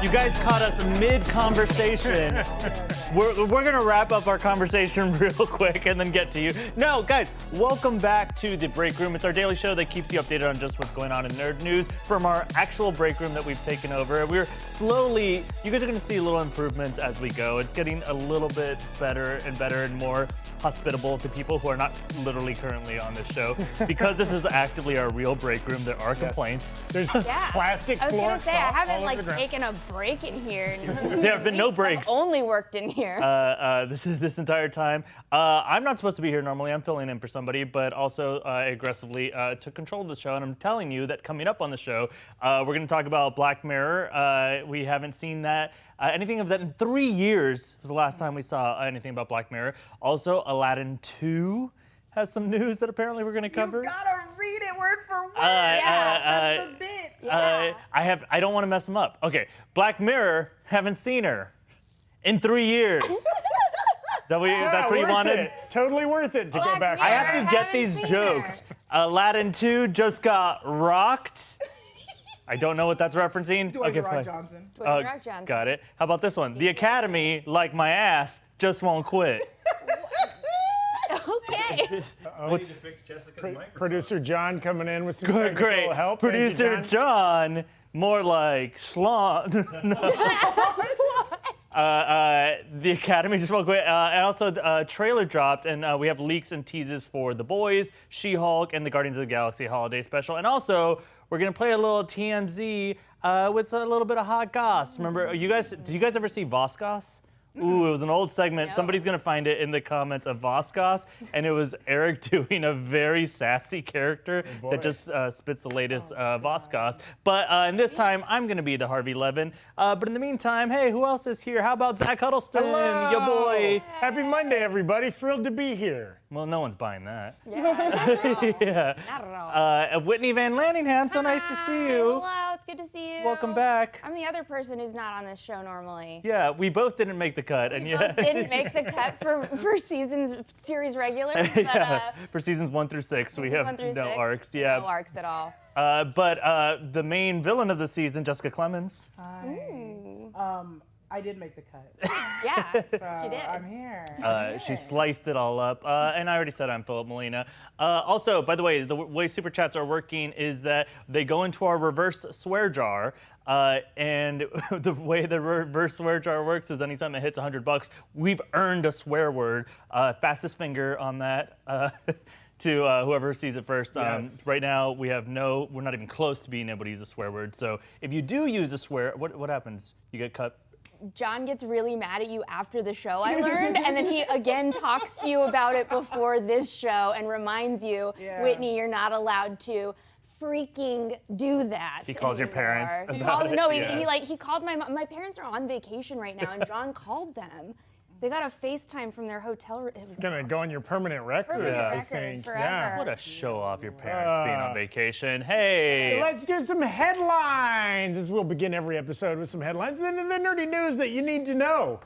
You guys caught us mid-conversation. We're gonna wrap up our conversation real quick and then get to you. No, guys, welcome back to the Break Room. It's our daily show that keeps you updated on just what's going on in nerd news from our actual break room that we've taken over. We're slowly, you guys are gonna see little improvements as we go. It's getting a little bit better and more hospitable to people who are not literally currently on this show. Because this is actively our real break room, there are complaints. There's plastic floor. I was gonna say, I haven't taken a break in here. There have been no breaks. I've only worked in here. This entire time. I'm not supposed to be here normally. I'm filling in for somebody, but also aggressively took control of the show. And I'm telling you that coming up on the show, we're going to talk about Black Mirror. We haven't seen that. Anything of that in 3 years was the last time we saw anything about Black Mirror. Also, Aladdin 2 has some news that apparently we're going to cover. You gotta read it word for word. That's the bit. I don't want to mess them up. Okay, Black Mirror, haven't seen her in 3 years. That's what you wanted? It. Totally worth it to Black go back. Mirror. I have to get these jokes. Aladdin 2 just got rocked. I don't know what that's referencing. Dwayne The Rock Johnson. Dwayne The Rock Johnson. Got it. How about this one? The Academy, like my ass, just won't quit. Okay. We need to fix Jessica's microphone. Producer John coming in with some technical Great. help. Thank you, Producer John, more like schlong. The Academy just won't quit. And also, a trailer dropped, and we have leaks and teases for The Boys, She-Hulk, and the Guardians of the Galaxy Holiday Special. And also, we're gonna play a little TMZ with a little bit of hot goss. Remember, did you guys ever see Vosgos? Ooh, it was an old segment. No. Somebody's gonna find it in the comments of Vosgos, and it was Eric doing a very sassy character that just spits the latest Vosgos. But in this time, I'm gonna be the Harvey Levin. But in the meantime, hey, who else is here? How about Zach Huddleston, your boy? Happy Monday, everybody. Thrilled to be here. Well, no one's buying that. Yeah, not at all. Yeah. Not at all. Whitney Van Laningham, so nice to see you. Hello, it's good to see you. Welcome back. I'm the other person who's not on this show normally. Yeah, we both didn't make the cut, and We both didn't make the cut for series regulars, but yeah, for seasons 1 through 6, we have no arcs. Yeah, no arcs at all. But the main villain of the season, Jessica Clemons. I did make the cut. Yeah, So she did. I'm here. She sliced it all up. And I already said I'm Philip Molina. Also, by the way Super Chats are working is that they go into our reverse swear jar. And the way the reverse swear jar works is anytime it hits $100, we've earned a swear word. Fastest finger on that. To whoever sees it first. Yes. Right now, we're not even close to being able to use a swear word. So if you do use a swear, what happens? You get cut? John gets really mad at you after the show, I learned, and then he again talks to you about it before this show and reminds you, Whitney, you're not allowed to freaking do that. He calls your parents He about called, it, no, yeah. he called my parents are on vacation right now, and John called them. They got a FaceTime from their hotel. It was It's gonna go on your permanent record, Permanent I record think. forever. Yeah. What a show off your parents being on vacation. Hey. Let's do some headlines, as we'll begin every episode with some headlines. Then the nerdy news that you need to know.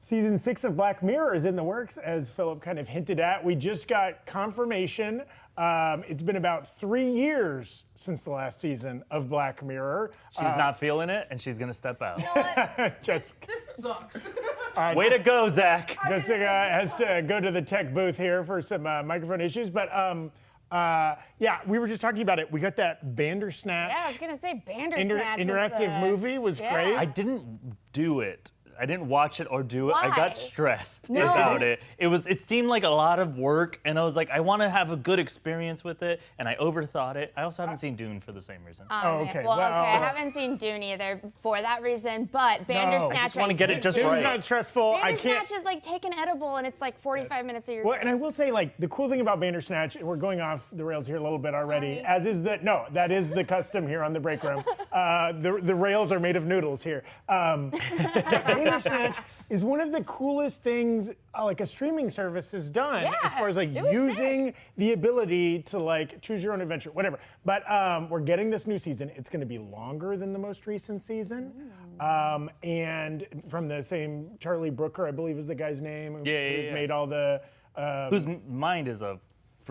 Season 6 of Black Mirror is in the works, as Philip kind of hinted at. We just got confirmation. It's been about 3 years since the last season of Black Mirror. She's not feeling it, and she's gonna step out. This sucks. Way to go, Zach. Jessica has to go to the tech booth here for some microphone issues, but yeah, we were just talking about it. We got that Bandersnatch. Yeah, I was gonna say Bandersnatch. Interactive movie was great. I didn't do it. I didn't watch it or do it. I Why? got stressed No. about it. It seemed like a lot of work, and I was like, I want to have a good experience with it, and I overthought it. I also haven't seen Dune for the same reason. Okay. Well, Well, okay, I haven't seen Dune either for that reason, but Bandersnatch. I just want to get it just Dune's right. not stressful. I can't. Bandersnatch is like take an edible, and it's like 45 minutes of your. Well, and I will say, like, the cool thing about Bandersnatch, and we're going off the rails here a little bit already, Sorry. as is that is the custom here on the break room. The rails are made of noodles here. Bandersnatch is one of the coolest things like a streaming service has done, Yeah, as far as like it was using the ability to like choose your own adventure, whatever. But we're getting this new season. It's going to be longer than the most recent season, and from the same Charlie Brooker, I believe is the guy's name, who's made all the. Whose mind is a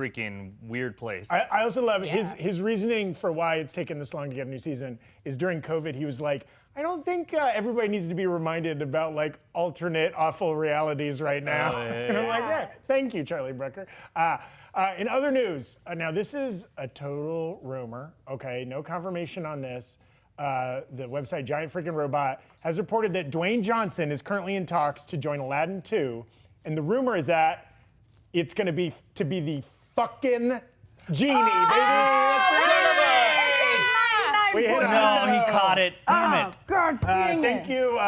freaking weird place. I also love his reasoning for why it's taken this long to get a new season is during COVID, he was like, I don't think everybody needs to be reminded about like alternate awful realities right now. And I'm like, yeah, thank you, Charlie Brooker. In other news, now this is a total rumor, okay? No confirmation on this. The website Giant Freaking Robot has reported that Dwayne Johnson is currently in talks to join Aladdin 2. And the rumor is that it's going to be the fucking genie, baby. We hit No, he caught it. Damn it. God dang it. Thank you,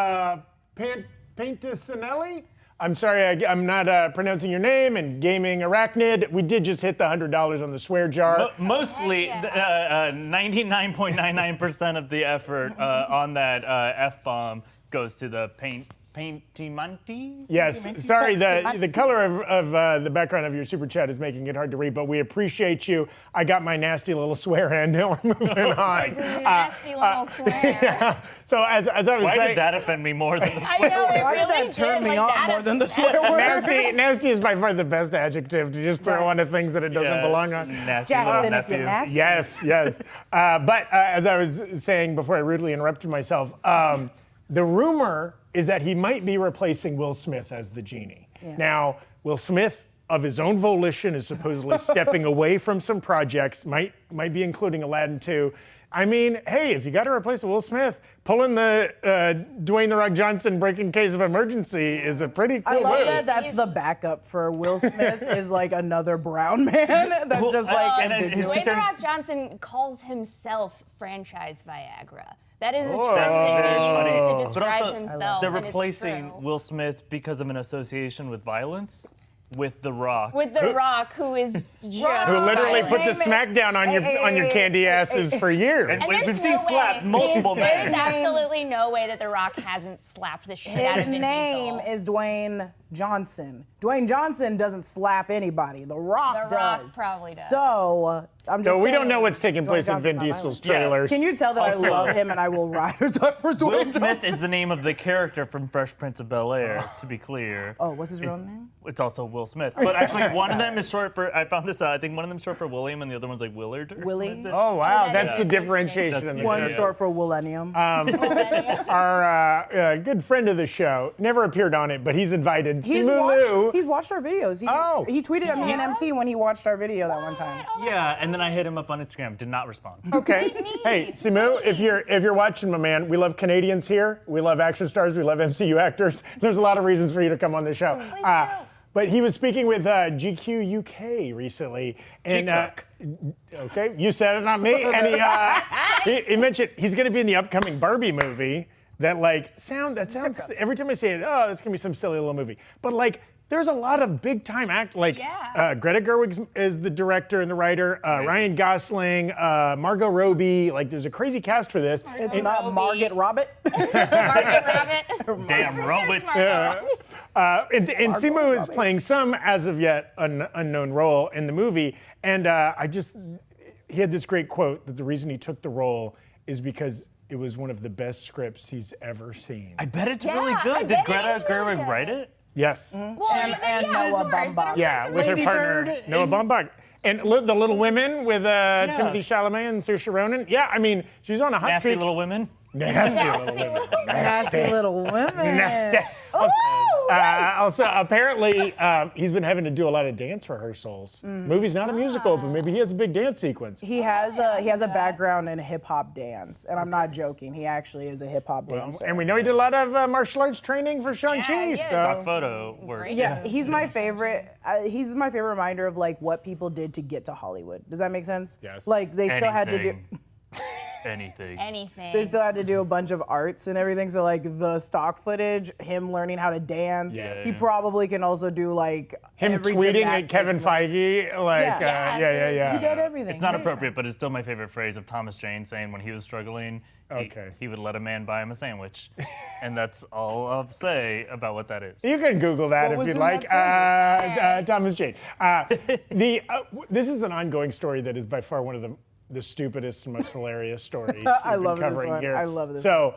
Panticinelli. I'm sorry, I'm not pronouncing your name, and Gaming Arachnid. We did just hit the $100 on the swear jar. Mostly, 99.99% of the effort on that F-bomb goes to the Paintimanti? Yes, sorry, the color of the background of your super chat is making it hard to read, but we appreciate you. I got my nasty little swear in. Now we're moving on. Nasty little swear. Yeah. So as I was Why saying, did that offend me more than the I swear know, word? it Why did really that turn me like, on that more than the swear word? nasty is by far the best adjective to just throw onto things that it doesn't belong on. Nasty little Jackson, if you're nephew. nasty. Yes. But as I was saying before I rudely interrupted myself, the rumor is that he might be replacing Will Smith as the genie. Yeah. Now, Will Smith, of his own volition, is supposedly stepping away from some projects, might be including Aladdin 2. I mean, hey, if you got to replace Will Smith, pulling the Dwayne "The Rock" Johnson break in case of emergency is a pretty cool I love move. that that's the backup for Will Smith is like another brown man that's just like and his Dwayne "The concerns- Rock" Johnson calls himself franchise Viagra. That is a term Whoa. that he uses to But describe also, himself. they're and it's replacing true. Will Smith because of an association with violence with The Rock. With The Rock, who is just Who literally put the smackdown on your candy asses for years. And there's we've seen no slap way. multiple There's men. absolutely no way that The Rock hasn't slapped the shit out of his Vin name Diesel. is Dwayne Johnson. Dwayne Johnson doesn't slap anybody. The Rock The Rock does. probably does. So I'm just So we don't saying, know what's taking Dwayne place in Johnson Vin not Diesel's violent. Yeah. trailers. Can you tell that I Also- love him and I will ride or die for Dwayne Will Johnson? Smith is the name of the character from Fresh Prince of Bel-Air, to be clear. Oh, what's his real name? It's also Will Smith. But actually, one of them is short for, I found this out, I think one of them is short for William and the other one's like Willard. Or Willie? something. Oh, wow, that that's is the interesting. differentiation. in the One name. short for Millennium. Our good friend of the show never appeared on it, but he's invited. Simu Liu. He's watched our videos. He tweeted at me and MT when he watched our video that one time. Yeah, and then I hit him up on Instagram, did not respond. Okay. Hey, Simu, if you're watching, my man, we love Canadians here. We love action stars. We love MCU actors. There's a lot of reasons for you to come on the show. But he was speaking with GQ UK recently, and okay, you said it, not me. And he mentioned he's going to be in the upcoming Barbie movie. That sounds every time I say it, oh, it's going to be some silly little movie. But there's a lot of big time act Greta Gerwig is the director and the writer. Ryan Gosling, Margot Robbie. There's a crazy cast for this. It's not Margaret Robbie. Margaret Robbie. Damn robots. And Simu is playing some as of yet unknown role in the movie. And he had this great quote that the reason he took the role is because it was one of the best scripts he's ever seen. I bet it's Yeah, really I good. Did bet it Greta is really Gerwig good. write it? Yes. Well, And Noah of course, Baumbach. Yeah, with her Lady partner, Bird Noah and- Baumbach. And The Little Women with Timothy Chalamet and Saoirse Ronan. Yeah, I mean, she's on a hot Nasty streak. Little Women. Nasty Little Women. Nasty little women. Nasty. Also, apparently, he's been having to do a lot of dance rehearsals. Movie's not a musical, but maybe he has a big dance sequence. He has a background in hip hop dance, and I'm not joking. He actually is a hip hop dancer. And we know he did a lot of martial arts training for Shang-Chi. he is. Stock So. photo work. Yeah, he's my favorite. He's my favorite reminder of what people did to get to Hollywood. Does that make sense? Yes. They still had to do. Anything. Anything. They still had to do a bunch of arts and everything. So the stock footage, him learning how to dance. Yeah. He probably can also do Him every tweeting at gymnastic Kevin move. Feige, He did everything. It's not appropriate, but it's still my favorite phrase of Thomas Jane saying when he was struggling, he would let a man buy him a sandwich. And that's all I'll say about what that is. You can Google that What if was you'd in like. that Thomas Jane. This is an ongoing story that is by far one of the stupidest and most hilarious stories I we've been love this covering one. here. I love this So,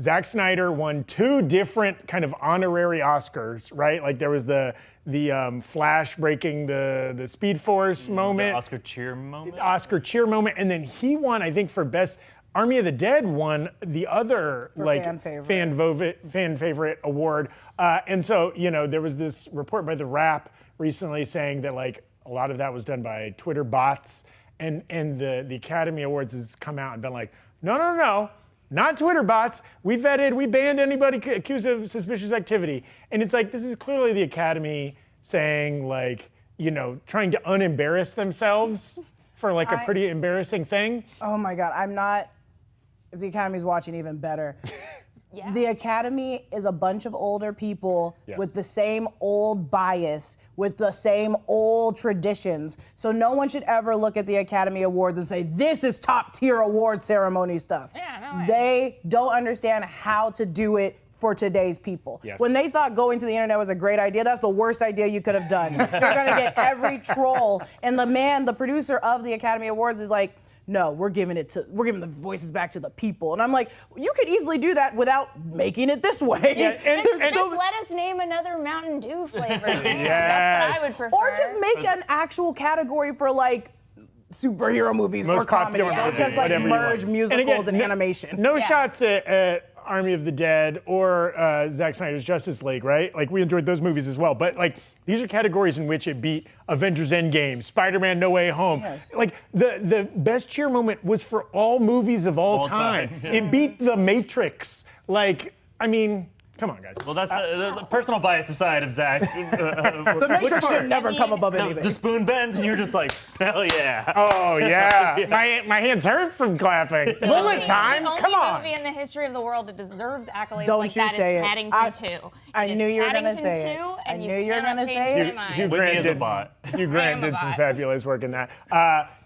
Zack Snyder won 2 different kind of honorary Oscars, right? Like there was the Flash breaking the Speed Force moment. The Oscar cheer moment. Oscar cheer moment, and then he won, I think, for best. Army of the Dead won the other For like fan favorite award, and so there was this report by The Wrap recently saying that like a lot of that was done by Twitter bots, and the Academy Awards has come out and been like, no, not Twitter bots. We banned anybody accused of suspicious activity, and it's like this is clearly the Academy saying like trying to unembarrass themselves for like a pretty embarrassing thing. Oh my God, I'm not. If the Academy's watching, even better. Yeah. The Academy is a bunch of older people with the same old bias, with the same old traditions. So no one should ever look at the Academy Awards and say, this is top tier award ceremony stuff. Yeah, no way. They don't understand how to do it for today's people. Yes. When they thought going to the internet was a great idea, that's the worst idea you could have done. You're gonna get every troll. And the producer of the Academy Awards is like, no, we're giving the voices back to the people. And I'm like, you could easily do that without making it this way. Yeah, Just let us name another Mountain Dew flavor. Damn, that's what I would prefer. Or just make an actual category for like superhero movies Most or comedy. popular Don't movie, just like whatever you merge want. musicals and animation. No shots at Army of the Dead or Zack Snyder's Justice League, right? Like we enjoyed those movies as well, but like these are categories in which it beat Avengers Endgame, Spider-Man No Way Home. Yes. Like the best cheer moment was for all movies of all time. Yeah. It beat The Matrix. Like, I mean, come on, guys. Well, that's the personal bias aside of Zach. The Matrix should never come above anything. The spoon bends, and you're just like, hell yeah. Oh yeah, my hands hurt from clapping. Bullet time, The only come on. movie in the history of the world that deserves accolades Don't like you that say is it. Paddington 2. I It is knew you were gonna Paddington say it. 2, I and knew you were cannot gonna change say my it. mind. Hugh Whitney Grant is a did, bot. Hugh Grant I am a did some bot. fabulous work in that.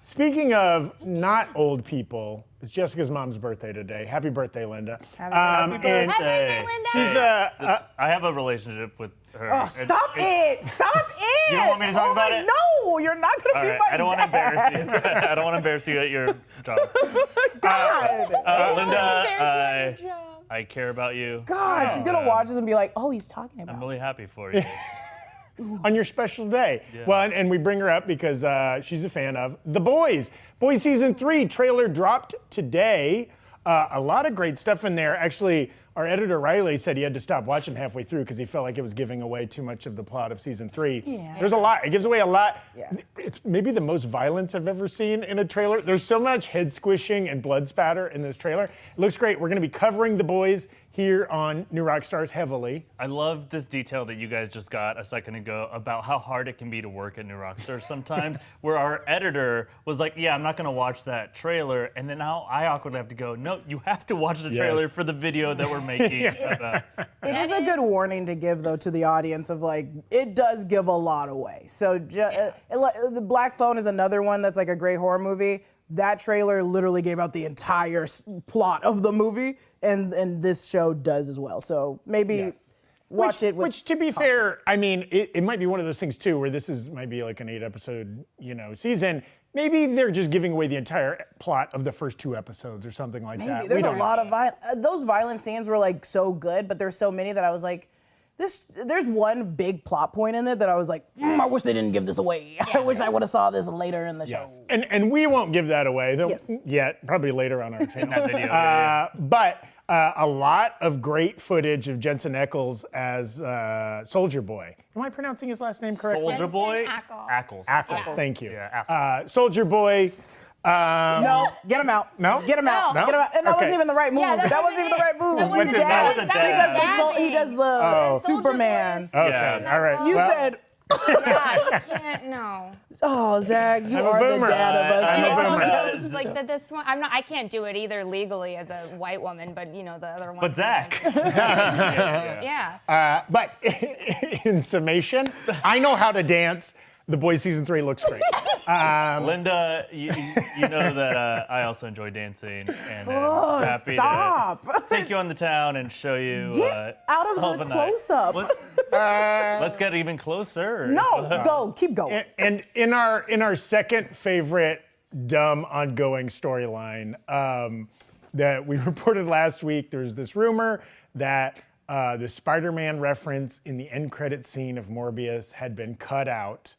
Speaking of not old people, it's Jessica's mom's birthday today. Happy birthday, Linda. Happy birthday. and Happy birthday, Linda. she's I have a relationship with her. Oh, stop it! Stop it! You don't want me to talk Oh about my- it? No, you're not gonna All be right, my I don't want to embarrass you. I don't want to embarrass you at your job. God. Linda, I care about you. God, she's gonna watch this and be like, oh, he's talking about I'm me. really happy for you. on your special day. Yeah. Well, and we bring her up because she's a fan of The Boys. Boys Season 3 trailer dropped today. A lot of great stuff in there. Actually, our editor Riley said he had to stop watching halfway through because he felt like it was giving away too much of the plot of Season 3. Yeah. There's a lot. It gives away a lot. Yeah. It's maybe the most violence I've ever seen in a trailer. There's so much head squishing and blood spatter in this trailer. It looks great. We're going to be covering The Boys here on New Rock Stars heavily. I love this detail that you guys just got a second ago about how hard it can be to work at New Rock Stars sometimes, where our editor was like, yeah, I'm not gonna watch that trailer, and then now I awkwardly have to go, no, you have to watch the trailer for the video that we're making. about. It is a good warning to give, though, to the audience of like, it does give a lot away. So the Black Phone is another one that's like a great horror movie. That trailer literally gave out the entire plot of the movie, and this show does as well. So maybe watch it with Which, to be fair, I mean, it might be one of those things too, where this might be like an 8-episode, season. Maybe they're just giving away the entire plot of the first 2 episodes or something like that. There's We a don't lot of those violent scenes were like so good, but there's so many that I was like, there's one big plot point in it that I was like, I wish they didn't give this away. I wish I would have saw this later in the show. Yes. And we won't give that away Yes. yet, probably later on our channel. That video, yeah. But a lot of great footage of Jensen Ackles as Soldier Boy. Am I pronouncing his last name correctly? Soldier Boy? Ackles. Ackles, Yeah. thank you. Yeah, Soldier Boy. No, get him out. No? Get him out. No? Get him out. And that Okay. wasn't even the right move. Yeah, that wasn't even the right move. That wasn't His dad. dad. That wasn't He does dad. he does the Superman. Soldier Okay, Boy. all right. You Well, said, God, you can't, no. oh, Zach, you I'm a are the boomer. dad of us. I'm You a are boomer. the- It's like this one, I can't do it either legally as a white woman, but the other one. But Zach. Yeah. But in summation, I know how to dance. The Boys Season 3 looks great. Linda, you know that I also enjoy dancing, and Oh, happy stop. to take you on the town and show you Get out of Hell the a Night. close-up. Let's get even closer. No, go. Keep going. And in our second favorite dumb ongoing storyline, that we reported last week. There's this rumor that the Spider-Man reference in the end credit scene of Morbius had been cut out.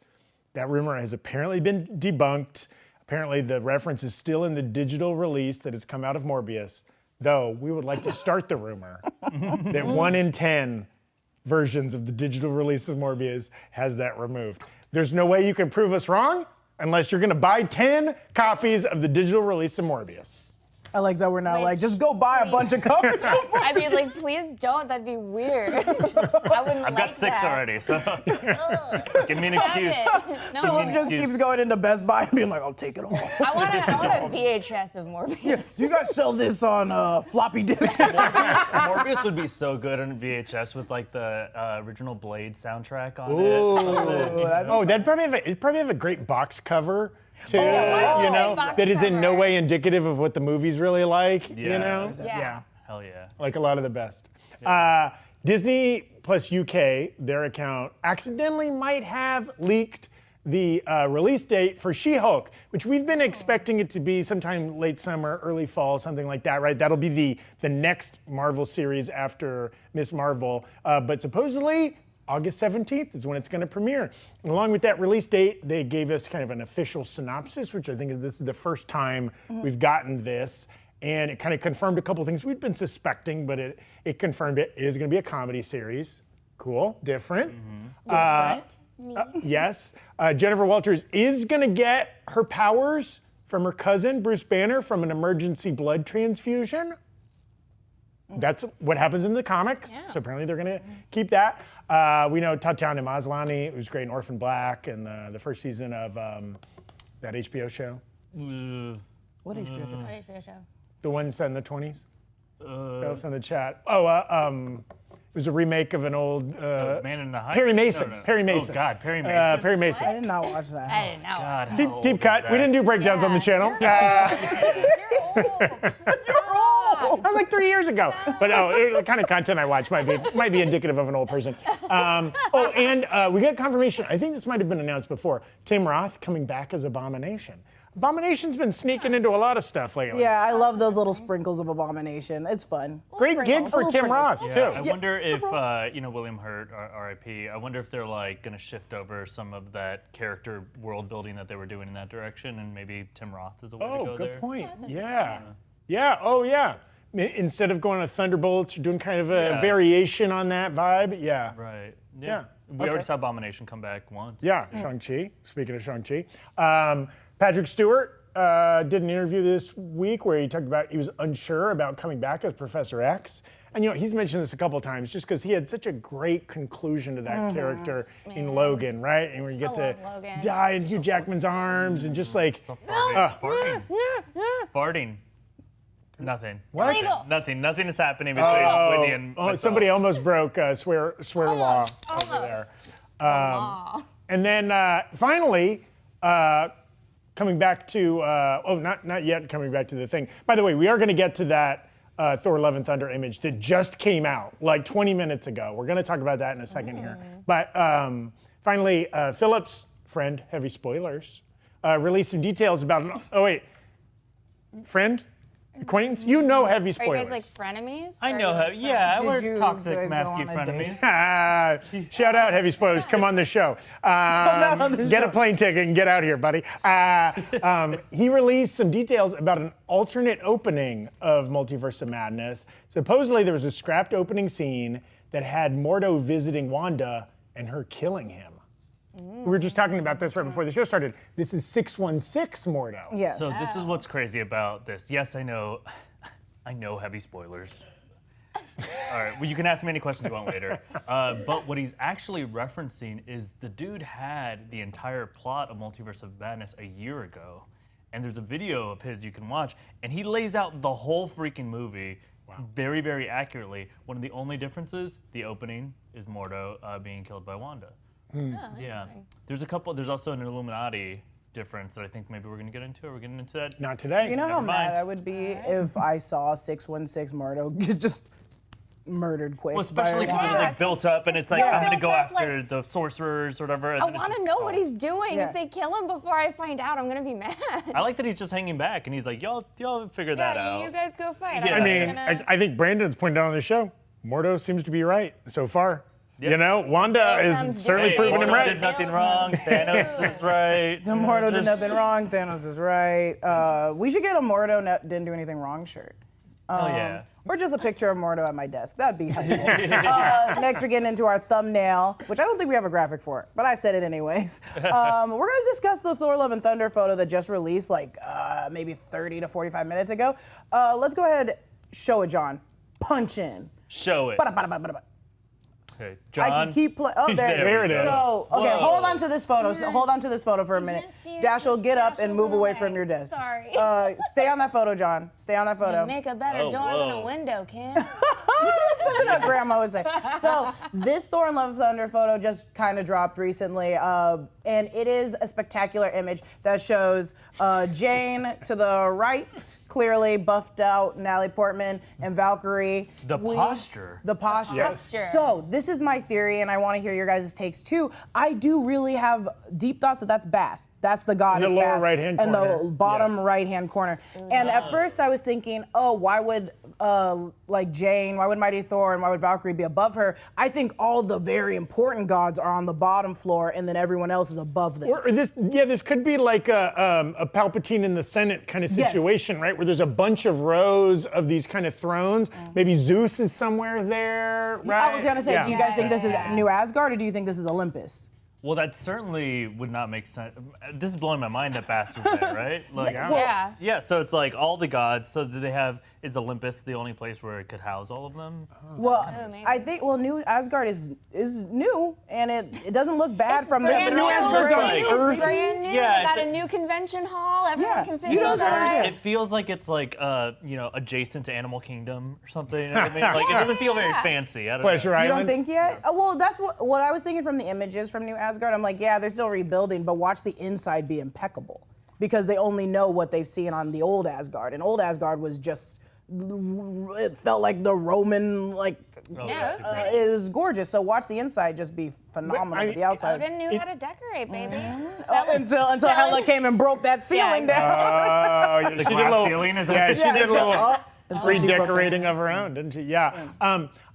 That rumor has apparently been debunked. Apparently the reference is still in the digital release that has come out of Morbius, though we would like to start the rumor that 1 in 10 versions of the digital release of Morbius has that removed. There's no way you can prove us wrong unless you're gonna buy 10 copies of the digital release of Morbius. I like that we're now like, just go buy a bunch of copies. I mean, like, please don't. That'd be weird. I wouldn't I've got 6 that. already, so give me an excuse. No, Philip just keeps going into Best Buy and being like, I'll take it all. I want a VHS of Morbius. Do you guys sell this on floppy disk? Morbius would be so good on VHS with like the original Blade soundtrack on it. Oh, it'd probably have a great box cover too, yeah, you know, box that is in no cover. way indicative of what the movie's really like, you Yeah. know? Yeah. Hell yeah. Like a lot of the best. Disney plus UK, their account, accidentally might have leaked the release date for She-Hulk, which we've been expecting it to be sometime late summer, early fall, something like that, right? That'll be the next Marvel series after Ms. Marvel. But supposedly, August 17th is when it's going to premiere. And along with that release date, they gave us kind of an official synopsis, which I think this is the first time we've gotten this. And it kind of confirmed a couple things we'd been suspecting, but it confirmed it. It is going to be a comedy series. Cool, different. Yes. Jennifer Walters is going to get her powers from her cousin, Bruce Banner, from an emergency blood transfusion. That's what happens in the comics. Yeah. So apparently they're going to keep that. We know Tatiana Maslany, who's great in Orphan Black and the first season of that HBO show. What HBO show? The one set in the 20s. Tell us in the chat. It was a remake of an old Man in the High. Perry Mason. No. Perry Mason. Oh God, Perry Mason. Perry Mason. I did not watch that. I didn't know. God, how Deep old cut. is We didn't that? do breakdowns on the channel. That was like 3 years ago. But the kind of content I watch might be indicative of an old person. And we got confirmation. I think this might have been announced before. Tim Roth coming back as Abomination. Abomination's been sneaking into a lot of lately. Yeah, I love those little sprinkles of Abomination. It's fun. Great gig for Tim Roth, too. I wonder if, William Hurt, RIP, I wonder if they're like going to shift over some of that character world building that they were doing in that direction, and maybe Tim Roth is a way to go there. Good point. Yeah. Instead of going to Thunderbolts, you're doing kind of a variation on that vibe. Yeah. Right. Yeah. We already saw Abomination come back once. Yeah, Shang-Chi. Speaking of Shang-Chi. Patrick Stewart did an interview this week where he talked about he was unsure about coming back as Professor X. And he's mentioned this a couple times just because he had such a great conclusion to that character in Logan, right? And where you get to die in Hugh Jackman's arms and just like... Farting. Nothing. What? Nothing is happening between Whitney and myself. Somebody almost broke swear law over there. And then finally, coming back to, not yet coming back to the thing. By the way, we are going to get to that Thor Love and Thunder image that just came out like 20 minutes ago. We're going to talk about that in a second here. But finally, Philip's friend, Heavy Spoilers, released some details about, friend? Acquaintance? You know Heavy Are Spoilers. you guys like frenemies? I Or know are you her. Yeah, Did we're you toxic, guys go masky on a date? frenemies. Shout out Heavy Spoilers. Come on the show. Get a plane ticket and get out here, buddy. He released some details about an alternate opening of Multiverse of Madness. Supposedly there was a scrapped opening scene that had Mordo visiting Wanda and her killing him. We were just talking about this right before the show started. This is 616 Mordo. Yes. So this is what's crazy about this. Yes, I know heavy spoilers. All right, well, you can ask me any questions you want later. But what he's actually referencing is the dude had the entire plot of Multiverse of Madness a year ago. And there's a video of his you can watch, and he lays out the whole freaking movie very, very accurately. One of the only differences, the opening is Mordo being killed by Wanda. Yeah, there's also an Illuminati difference that I think maybe we're gonna get into. Are we getting into that? Not today. You know how Never mind. mad I would be if I saw 616 Mordo get just murdered quick. Well, especially by- because he's like built up, and it's like Yeah. I'm gonna go Built up, after the sorcerers or whatever. I want to know what he's doing. Yeah. If they kill him before I find out, I'm gonna be mad. I like that he's just hanging back, and he's like, y'all figure that out. You guys go fight. Yeah. I I'm mean, gonna- I think Brandon's pointed out on the show, Mordo seems to be right so far. Yep. You know, Wanda Here is comes certainly Jay. proving him Mordo right. did nothing wrong. Thanos is right. The Mordo did Just- nothing wrong. Thanos is right. We should get a Mordo didn't do anything wrong shirt. Oh yeah. Or just a picture of Mordo at my desk. That'd be helpful. Next, we're getting into our thumbnail, which I don't think we have a graphic for, but I said it anyways. We're going to discuss the Thor Love and Thunder photo that just released like maybe 30 to 45 minutes ago. Let's go ahead, show it, John. Punch in. Show it. Ba-da-ba-da-ba-da-ba. Okay, I John. can keep playing. Oh, There it is. So, okay, Whoa. hold on to this photo. So hold on to this photo for a minute. can't see it Dashel, because get up and Dashel's move in the away way. from your desk. Sorry. Stay on that photo, John. Stay on that photo. Make a better Oh, door than whoa. a window, Kim. That's something that grandma would say. So this Thor and Love and Thunder photo just kind of dropped recently, and it is a spectacular image that shows Jane to the right, clearly buffed out Natalie Portman, and Valkyrie. The posture. The posture. Yes. So this is my theory, and I want to hear your guys' takes too. I do really have deep thoughts that that's Bast. That's the goddess In the lower Bast. right-hand And corner. the bottom Yes. right-hand corner. And at first I was thinking, oh, why would like Jane, why would Mighty Thor and why would Valkyrie be above her? I think all the very important gods are on the bottom floor, and then everyone else is above them. Or this could be like a Palpatine in the Senate kind of Yes. situation, right? Where there's a bunch of rows of these kind of thrones. Maybe Zeus is somewhere there, right? I was gonna say, do you guys think this is New Asgard, or do you think this is Olympus? Well, that certainly would not make sense. This is blowing my mind that Bast was there, right? Like, Yeah. yeah, so it's like all the gods. So do they have, is Olympus the only place where it could house all of them? Well, maybe. I think New Asgard is new, and it doesn't look bad from the Brand New Asgard's on brand Earth. Brand new. Yeah, They got it's a new convention hall. Everyone Yeah, can fit you guys inside. understand. It feels like it's like, adjacent to Animal Kingdom or something. You know what I mean? Like, it doesn't feel very fancy. I don't Pleasure know. You don't Island. think yet? Well, that's what I was thinking from the images from New Asgard. I'm like, yeah, they're still rebuilding, but watch the inside be impeccable because they only know what they've seen on the old Asgard, and old Asgard was just, it felt like the Roman, like, Yeah, it was pretty. it was gorgeous. So watch the inside just be phenomenal, but the outside. Odin knew how to decorate, baby. Until Hela came and broke that ceiling Yeah, down. She The did a glass little, ceiling is yeah, she did a little Until she broke that redecorating of her own, didn't she? Yeah.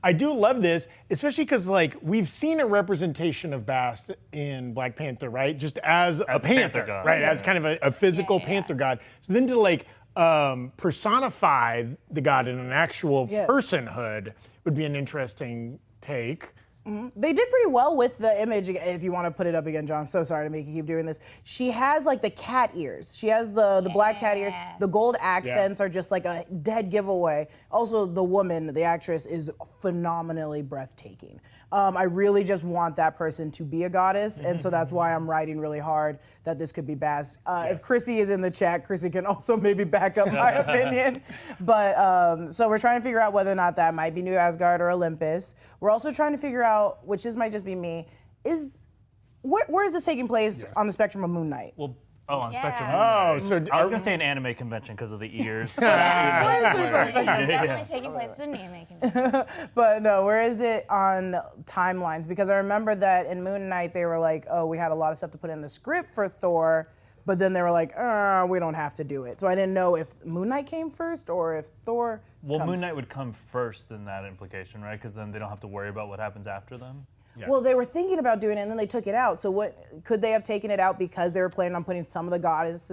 I do love this, especially because like we've seen a representation of Bast in Black Panther, right? Just as a a panther, panther god. right? As kind of a physical panther god. So then to like personify the god in an actual personhood would be an interesting take. They did pretty well with the image. If you want to put it up again, John, I'm so sorry to make you keep doing this. She has like the cat ears. She has the black cat ears. The gold accents are just like a dead giveaway. Also, the woman, the actress, is phenomenally breathtaking. I really just want that person to be a goddess, and so that's why I'm writing really hard that this could be Bast. If Chrissy is in the chat, Chrissy can also maybe back up my opinion. But so we're trying to figure out whether or not that might be New Asgard or Olympus. We're also trying to figure out, which this might just be me, where is this taking place on the spectrum of Moon Knight? Well, on Spectrum. Oh, so I was gonna say an anime convention because of the ears. Definitely taking place in the anime. But no, where is it on timelines? Because I remember that in Moon Knight they were like, oh, we had a lot of stuff to put in the script for Thor, but then they were like, we don't have to do it. So I didn't know if Moon Knight came first or if Thor Well, comes Moon Knight would come first in that implication, right? Because then they don't have to worry about what happens after them. Well, they were thinking about doing it, and then they took it out. So what could they have taken it out because they were planning on putting some of the gods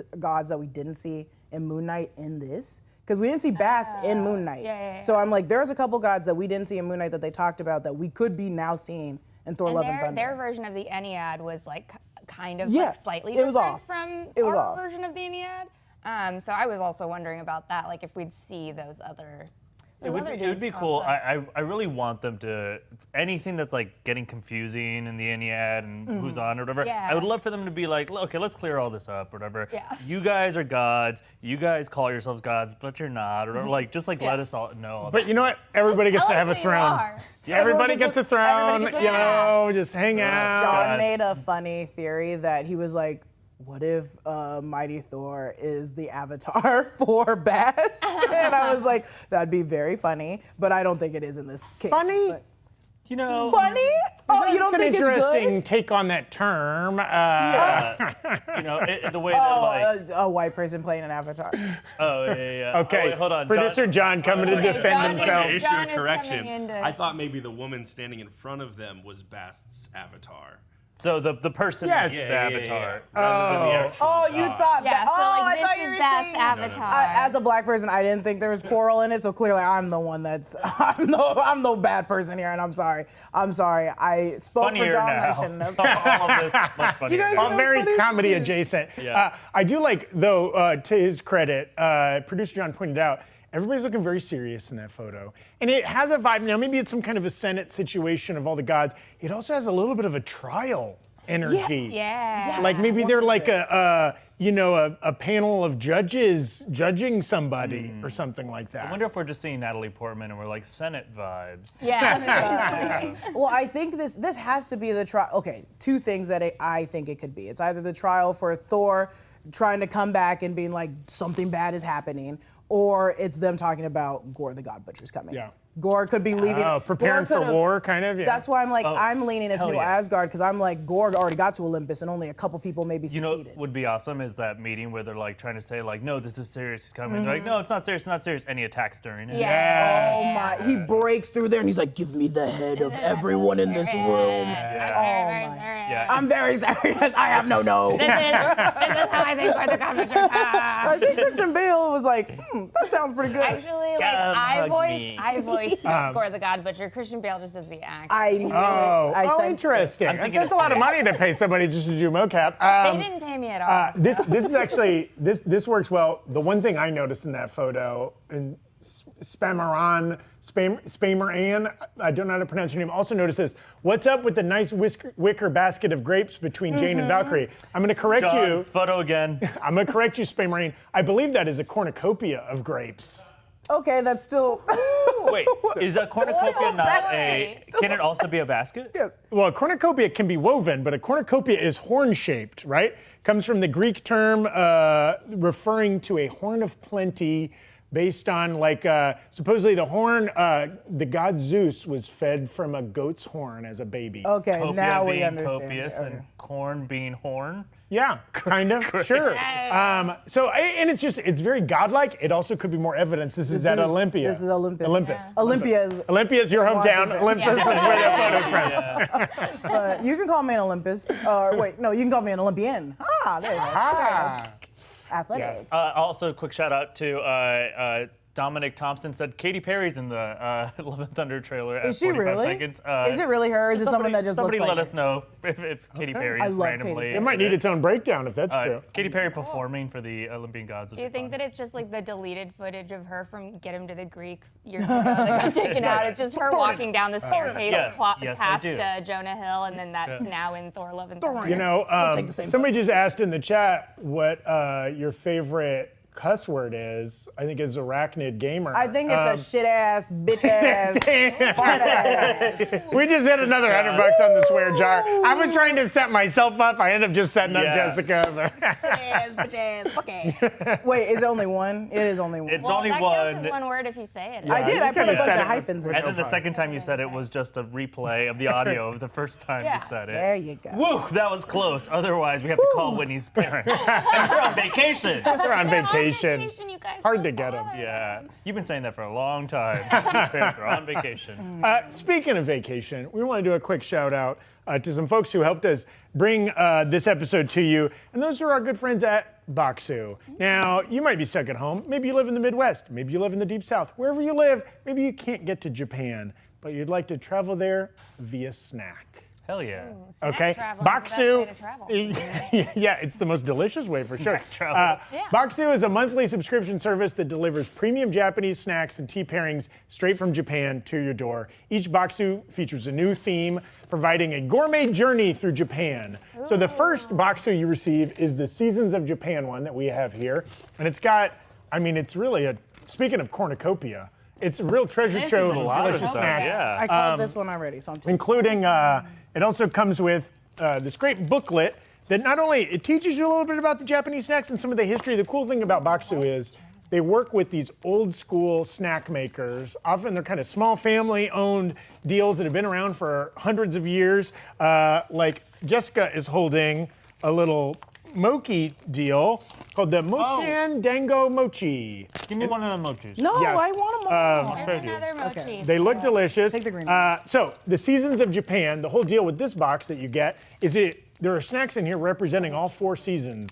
that we didn't see in Moon Knight in this? Because we didn't see Bast in Moon Knight. yeah. So I'm like, there's a couple gods that we didn't see in Moon Knight that they talked about that we could be now seeing in Thor Love and Thunder. Their version of the Ennead was like kind of Yeah, like slightly it was different off. from It was our off. version of the Ennead. So I was also wondering about that, like if we'd see those other. It would be cool. I really want them to, anything that's like getting confusing in the Ennead and who's on or whatever, Yeah. I would love for them to be like, okay, let's clear all this up or whatever. Yeah. You guys are gods, you guys call yourselves gods, but you're not, or like, just like let us all know. All But you know what? Everybody gets Tell to us have a who you throne. are. Everybody gets a throne, everybody gets a you know, just hang out. John made a funny theory that he was like, what if Mighty Thor is the avatar for Bast? And I was like, that'd be very funny, but I don't think it is in this case. Funny? But You know, funny? Oh, you don't It's an think it's interesting good? take on that term. you know, the way that like, A white person playing an avatar. oh yeah. Okay, Oh, wait, hold on. producer John coming to Okay, defend John is- himself. Issue John of is correction. coming into- I thought maybe the woman standing in front of them was Bast's avatar. So the person Yes. is the Yeah, avatar. Rather than the actual Oh, you god. thought Yeah, that? so Oh, like I thought this you is were Bast's saying. avatar. As a black person, I didn't think there was coral in it, so clearly I'm the one that's I'm the bad person here, and I'm sorry. I spoke Funnier for John. now. I shouldn't have. All of this much funnier. guys now. are All very funny. comedy adjacent. Yeah. I do like, though, to his credit, producer John pointed out, everybody's looking very serious in that photo. And it has a vibe, now maybe it's some kind of a Senate situation of all the gods. It also has a little bit of a trial energy. Yeah. Like maybe they're like a panel of judges judging somebody or something like that. I wonder if we're just seeing Natalie Portman and we're like Senate vibes. Yeah. Well, I think this has to be the trial. Okay, two things that I think it could be. It's either the trial for Thor trying to come back and being like something bad is happening, or it's them talking about Gore the God Butcher's coming. Yeah. Gore could be leaving. Oh, preparing Gore for could've- war, kind of? Yeah. That's why I'm like, I'm leaning as hell New yeah. Asgard, because I'm like, Gore already got to Olympus and only a couple people maybe You know succeeded. what would be awesome is that meeting where they're like trying to say like, no, this is serious, he's coming. They're like, no, it's not serious, and he attacks during it. Yeah. Oh my, he breaks through there and he's like, give me the head of everyone in this room. Yeah. I'm very serious. I have no nose. This is how I think Gore the God Butcher I talks. think Christian Bale was like, that sounds pretty good. Actually, like Come hug me. I voice Gore the God Butcher. Christian Bale just does the act. I knew it. Oh, I sensed it. interesting. I'm thinking That's a lot of money to pay somebody just to do mocap. They didn't pay me at all. This is actually this works well. The one thing I noticed in that photo, and Spameran, I don't know how to pronounce your name, also noticed this. What's up with the nice wicker basket of grapes between Jane and Valkyrie? I'm going to correct John, you. photo again. I'm going to correct you, Spameran. I believe that is a cornucopia of grapes. Okay, that's still. Wait, is a cornucopia not a? Can it also be a basket? Yes. Well, a cornucopia can be woven, but a cornucopia is horn-shaped, right? Comes from the Greek term referring to a horn of plenty, based on like supposedly the horn. The god Zeus was fed from a goat's horn as a baby. Okay, Copia now we being understand. copious Okay. and corn being horn. Yeah, kind of, sure. And it's very godlike. It also could be more evidence. This is at Zeus. Olympia. This is Olympus. Olympus. Yeah. Olympia is. Olympia is your hometown. Washington. Olympus is where that photo's from. But you can call me an Olympus. Or wait, no, you can call me an Olympian. Ah, there you go. Ah. Athletic. Also, quick shout out to Dominic Thompson said Katy Perry's in the Love and Thunder trailer at Is she 45 really? seconds. Is it really her? Or is it someone that just somebody looks like let her? us know if Katy Perry I is love Katy randomly. Perry. It might need its own breakdown if that's true. Katy Perry performing for the Olympian gods. Do you think that it's just like the deleted footage of her from Get Him to the Greek years ago that got taken out? It's just her walking down the staircase Yes, yes, I past do. Jonah Hill, and then that's now in Thor Love and Thunder. You know, take the same somebody just asked in the chat what your favorite cuss word is. I think it's Arachnid Gamer. I think it's a shit ass, bitch ass, fart ass. We just hit another $100 on the swear jar. I was trying to set myself up. I ended up just setting up Yeah. Jessica. Ass, bitch ass, fuck ass. Wait, is it only one? It is only one. It's Well, only that one. counts as one word if you say it. I did. I put a could've bunch said of it. hyphens in And it. then the second time you said it was just a replay of the audio of the first time Yeah. you said it. There you go. Woo, that was close. Otherwise, we have to call Whitney's parents. And they're on vacation. They're on vacation. You guys Hard to don't get 'em. bother. Yeah, you've been saying that for a long time. Parents are on vacation. Speaking of vacation, we want to do a quick shout out to some folks who helped us bring this episode to you, and those are our good friends at Boxu. Now, you might be stuck at home. Maybe you live in the Midwest. Maybe you live in the Deep South. Wherever you live, maybe you can't get to Japan, but you'd like to travel there via snack. Hell yeah. Snack Okay, travel is the best way to travel. yeah, it's the most delicious way for sure. travel. Yeah. Boxu is a monthly subscription service that delivers premium Japanese snacks and tea pairings straight from Japan to your door. Each Boxu features a new theme, providing a gourmet journey through Japan. So the first Boxu you receive is the Seasons of Japan one that we have here, and it's got, I mean, it's really a, speaking of cornucopia, it's a real treasure This trove is of a lot of delicious stuff, snacks. yeah. I called this one already, so I'm taking Including, it also comes with this great booklet that not only it teaches you a little bit about the Japanese snacks and some of the history. The cool thing about Baksu is they work with these old school snack makers. Often they're kind of small family owned deals that have been around for hundreds of years. Like Jessica is holding a little mochi deal called the Mochan Dango Mochi. Give me one of the mochis. No, Yes. I want them all. There's another mochi. Okay. They look delicious. Take the green one. So the seasons of Japan, the whole deal with this box that you get is there are snacks in here representing all 4 seasons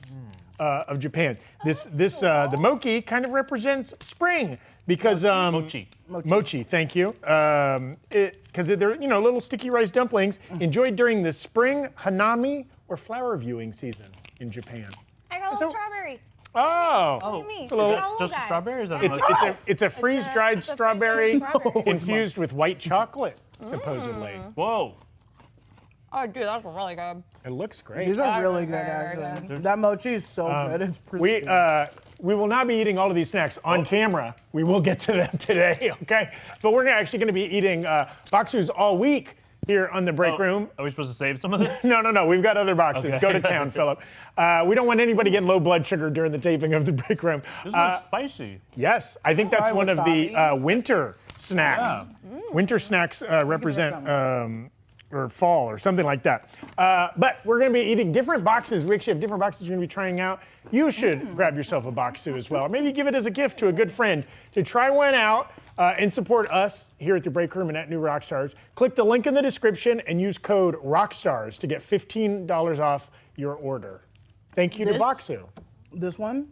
of Japan. The mochi kind of represents spring because mochi. Thank you. Because they're little sticky rice dumplings enjoyed during the spring hanami or flower viewing season in Japan. I got a little strawberry. Oh, me. it's a little. Just a strawberry? Or is that a mochi? It's a freeze-dried it's a strawberry freeze-dried strawberry. infused with white chocolate, supposedly. Whoa. Oh, dude, that's really good. It looks great. These are really good, Very actually. That mochi is so good. It's We will not be eating all of these snacks on camera. We will get to them today, okay? But we're actually going to be eating Baksus all week here on the break room. Are we supposed to save some of this? No. We've got other boxes. Okay. Go to town, Philip. We don't want anybody getting low blood sugar during the taping of the break room. This is spicy. Yes, I think that's Try one of the wasabi. winter snacks. Winter snacks represent or fall or something like that. But we're going to be eating different boxes. We actually have different boxes we're going to be trying out. You should grab yourself a Baksu as well. Or maybe give it as a gift to a good friend to try one out and support us here at the Break Room and at New Rockstars. Click the link in the description and use code ROCKSTARS to get $15 off your order. Thank you to Baksu. This one?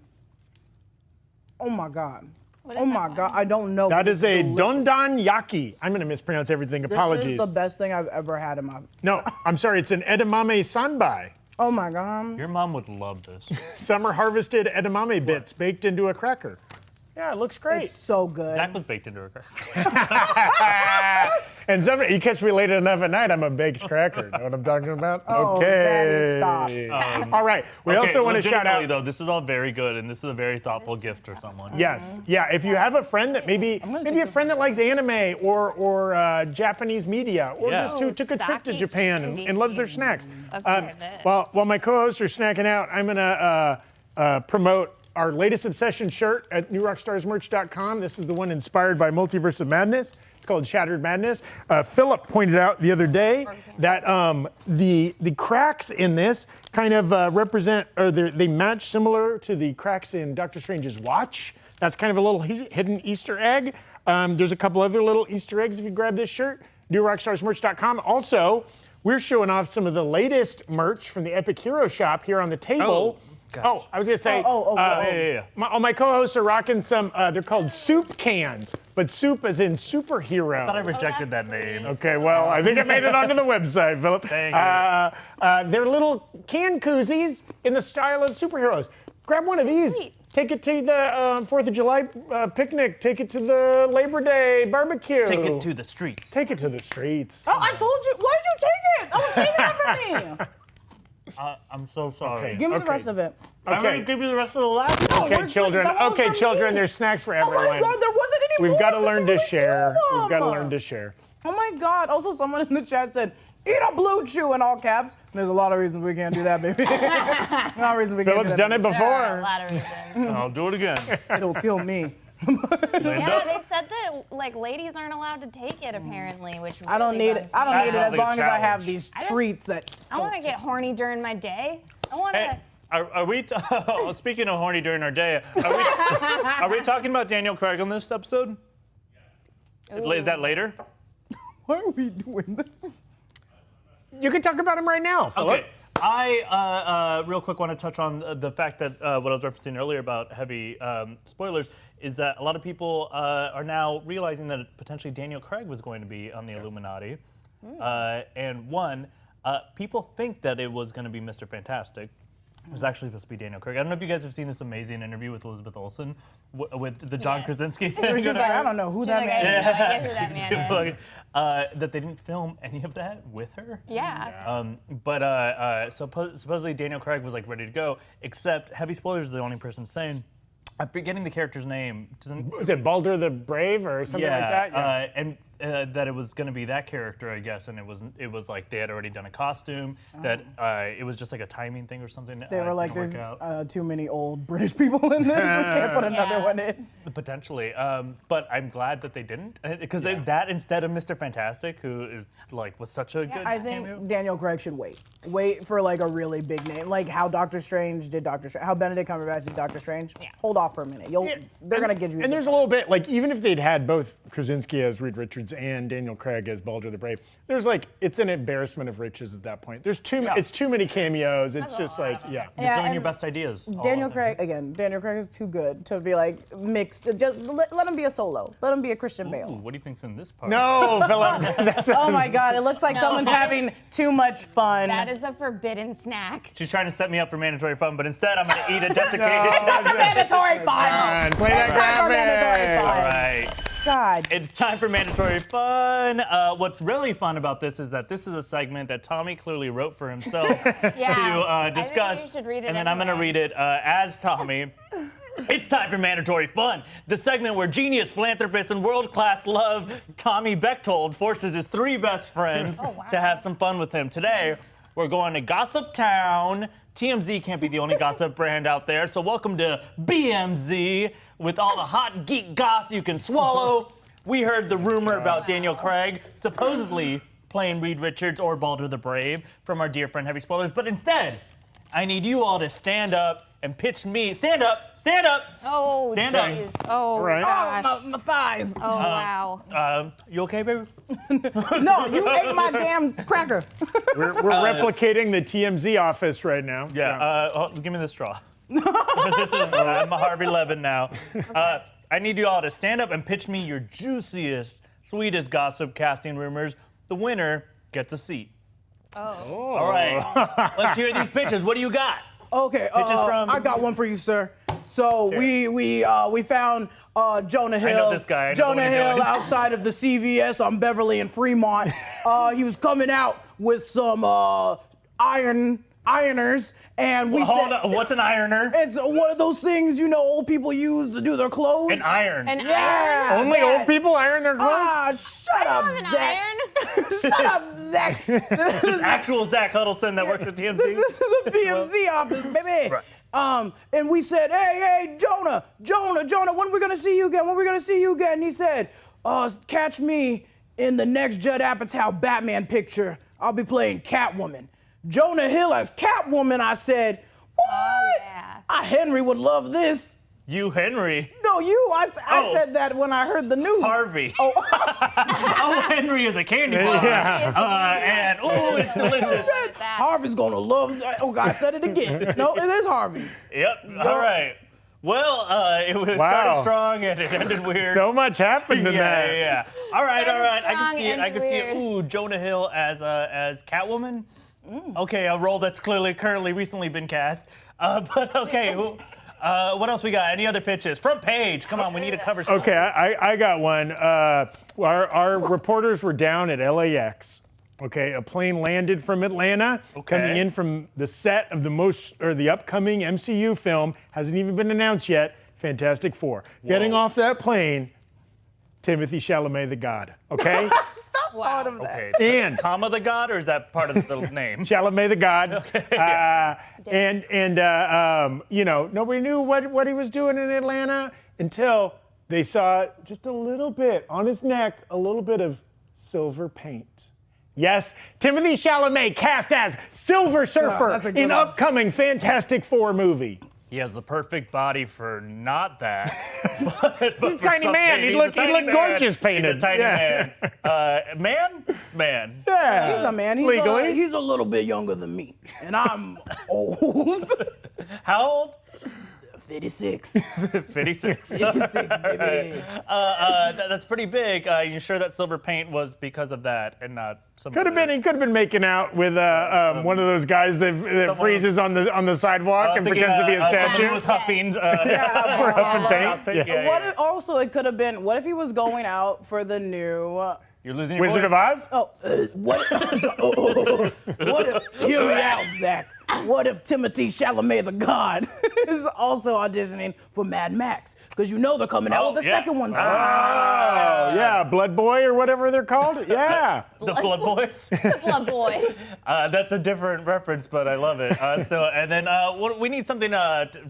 Oh my God. What is Oh that my one? God, I don't know. That but is it's a delicious. Dondan Yaki. I'm going to mispronounce everything. This Apologies. is the best thing I've ever had in my. No, I'm sorry. It's an edamame sanbai. Oh my God. Your mom would love this. Summer harvested edamame bits baked into a cracker. Yeah, it looks great. It's so good. Zach was baked into a cracker. And you catch me late enough at night, I'm a baked cracker. Know what I'm talking about? Oh, Okay. Daddy, stop. All right. We also want to shout out. Though, this is all very good, and this is a very thoughtful gift for someone. Yes. Yeah. If you have a friend that maybe a friend that likes anime or Japanese media, or Yeah. just who took a trip to Sake Japan and loves their snacks. Let's try this. While my co-hosts are snacking out, I'm gonna promote our latest Obsession shirt at newrockstarsmerch.com. This is the one inspired by Multiverse of Madness. It's called Shattered Madness. Philip pointed out the other day that the cracks in this kind of represent, or they match similar to the cracks in Doctor Strange's watch. That's kind of a little hidden Easter egg. There's a couple other little Easter eggs if you grab this shirt. newrockstarsmerch.com. Also, we're showing off some of the latest merch from the Epic Hero Shop here on the table. gosh. I was gonna say. Yeah. All my co-hosts are rocking some. They're called soup cans, but soup as in superhero. I thought I rejected that's that name. Okay, well, I think I made it onto the website, Philip. Thank you. They're little can koozies in the style of superheroes. Grab one of these. Sweet. Take it to the 4th of July picnic. Take it to the Labor Day barbecue. Take it to the streets. Take it to the streets. Oh, I told you. Why did you take it? I was saving it for me. I'm so sorry. Okay. Give me the rest of it. I'm going to give you the rest of the last one. Okay, where's children. that one was Okay, for children. me. There's snacks for Oh everyone. my God, there wasn't any We've more. got to That's learn what to I share. told We've got to them. learn to share. Oh my God. Also, someone in the chat said, eat a blue chew in all caps. There's a lot of reasons we can't do that, baby. A lot of reasons we can't Philip's do that. done it There are a before. lot of reasons. I'll do it again. It'll kill me. Yeah, they said that like ladies aren't allowed to take it apparently, which really I don't need it. bums I don't me need it out. as long as I have challenge. these just- treats that. I want to get horny during my day. I want to. Hey, are we, speaking of horny during our day, are we talking about Daniel Craig on this episode? Is that later? Why are we doing this? You can talk about him right now, Philip. Okay. I real quick want to touch on the fact that what I was referencing earlier about heavy spoilers is that a lot of people are now realizing that potentially Daniel Craig was going to be on the Illuminati. And people think that it was going to be Mr. Fantastic. It was actually supposed to be Daniel Craig. I don't know if you guys have seen this amazing interview with Elizabeth Olsen with the John Yes. Krasinski It thing. was just like, I don't know who She's that like, man I is. have no idea who that man is. That they didn't film any of that with her. Yeah. Supposedly Daniel Craig was like ready to go, except heavy spoilers is the only person saying. I'm forgetting the character's name. Was it Baldur the Brave or something like that? And that it was going to be that character, I guess, and it was like they had already done a costume. That it was just like a timing thing or something. They were like, "There's too many old British people in this. We can't put another one in." Potentially, but I'm glad that they didn't, because that instead of Mr. Fantastic, who is like was such a good. I think cameo. Daniel Craig should wait for like a really big name, like how Doctor Strange did Doctor Strange, how Benedict Cumberbatch did Doctor Strange. Yeah. Hold off for a minute. They're gonna give you. And there's a little bit like even if they'd had both Krasinski as Reed Richards and Daniel Craig as Baldur the Brave, there's like it's an embarrassment of riches at that point. There's it's too many cameos. It's just like You're doing your best ideas. Daniel Craig is too good to be like mixed. Just let him be a solo. Let him be a Christian Ooh, Bale. what do you think's in this part? no, Philip. Oh my God! It looks like someone's having too much fun. That is the forbidden snack. She's trying to set me up for mandatory fun, but instead I'm going to eat a desiccated. mandatory fun. Play that Time for mandatory graphic. fun. All right. God. It's time for mandatory fun. What's really fun about this is that this is a segment that Tommy clearly wrote for himself to discuss. I think you should read it and then I'm going to anyway. read it as Tommy. It's time for mandatory fun, the segment where genius, philanthropist, and world-class love Tommy Bechtold forces his 3 best friends to have some fun with him. Today, we're going to Gossip Town. TMZ can't be the only gossip brand out there, so welcome to BMZ with all the hot geek goss you can swallow. We heard the rumor about Daniel Craig supposedly playing Reed Richards or Baldur the Brave from our dear friend Heavy Spoilers, but instead, I need you all to stand up and pitch me. Stand up! Stand up! Oh, Stand up. jeez. Oh, Right. gosh. Oh, my thighs. Oh, wow. You okay, baby? No, you ate my damn cracker. We're replicating the TMZ office right now. Yeah. Give me the straw. I'm a Harvey Levin now. I need you all to stand up and pitch me your juiciest, sweetest gossip casting rumors. The winner gets a seat. Oh. All right. Let's hear these pitches. What do you got? Okay, from- I got one for you, sir. So we found Jonah Hill. I know this guy. I know Jonah what you're Hill doing. outside of the CVS on Beverly and Fremont. He was coming out with some ironers, and we Hold said, on. What's an ironer? it's one of those things old people use to do their clothes. An iron. An Yeah. iron? Only that. old people iron their clothes? Ah, shut up, An Zach. iron? Shut up, Zach. Just actual Zach Huddleston that works with TMZ. This is the PMC office, baby. Right. And we said, hey, Jonah, when are we gonna see you again? When are we gonna see you again? And he said, catch me in the next Judd Apatow Batman picture. I'll be playing Catwoman. Jonah Hill as Catwoman, I said, what? Oh, yeah. Henry would love this. You, Henry. No, you. I Oh. said that when I heard the news. Harvey. Oh, Oh, Henry is a candy bar. Yeah. And, it's delicious. Harvey's gonna love that. Oh, God, I said it again. No, it is Harvey. Yep. All right. Well, it was started strong and it ended weird. So much happened in that. Yeah. All right. Started I can strong, see it. I ended can see it. weird. Ooh, Jonah Hill as Catwoman. Okay, a role that's currently recently been cast. But okay. What else we got? Any other pitches? Front page. Come on, we need to cover stuff. Okay, I got one. Our reporters were down at LAX. Okay, a plane landed from Atlanta, coming in from the set of the upcoming MCU film, hasn't even been announced yet, Fantastic Four. Getting off that plane, Timothy Chalamet the God, okay? Stop thought of that. Okay. And Comma the God, or is that part of the name? Chalamet the God. Nobody knew what he was doing in Atlanta until they saw just a little bit on his neck, a little bit of silver paint. Yes, Timothy Chalamet cast as Silver Surfer that's a good in one. upcoming Fantastic Four movie. He has the perfect body for not that. But He's a tiny man. He'd look gorgeous painted. He's a tiny man. Man. Yeah. He's a man. Legally. He's a little bit younger than me, and I'm old. How old? 56. 56. 56, baby. That's pretty big. You sure that silver paint was because of that and not some Could have been. He could have been making out with one of those guys that freezes on the sidewalk and pretends to be a statue. Someone was huffing. Huffing paint. Yeah. What if, also, it could have been, what if he was going out for the new... You're losing your Wizard voice. of Oz? what if, hear me out, Zach. what if Timothée Chalamet the God is also auditioning for Mad Max? Because you know they're coming out with the second one soon. Oh, yeah, Blood Boy or whatever they're called. Yeah. The Blood Boys. The Blood Boys. That's a different reference, but I love it. Still, and then we need something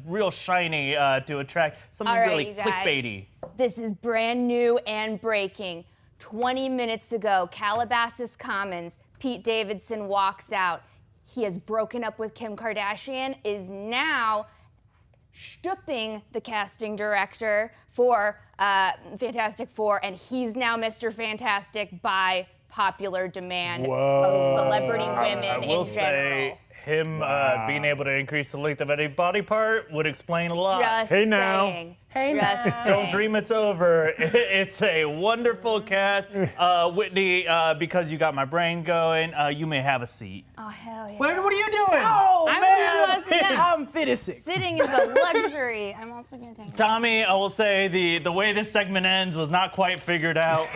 real shiny to attract something All right, really you guys. clickbaity. This is brand new and breaking. 20 minutes ago, Calabasas Commons, Pete Davidson walks out. He has broken up with Kim Kardashian, is now stooping the casting director for Fantastic Four, and he's now Mr. Fantastic by popular demand of celebrity women I will in general. say, him being able to increase the length of any body part would explain a lot. Just Hey, now. saying. Hey, Just now. Don't saying. dream it's over. It's a wonderful cast. Whitney, because you got my brain going, you may have a seat. Oh, hell yeah. What are you doing? Oh, I'm man. gonna sit down. I'm 56. Sitting is a luxury. I'm also gonna take a Tommy, I will say the way this segment ends was not quite figured out.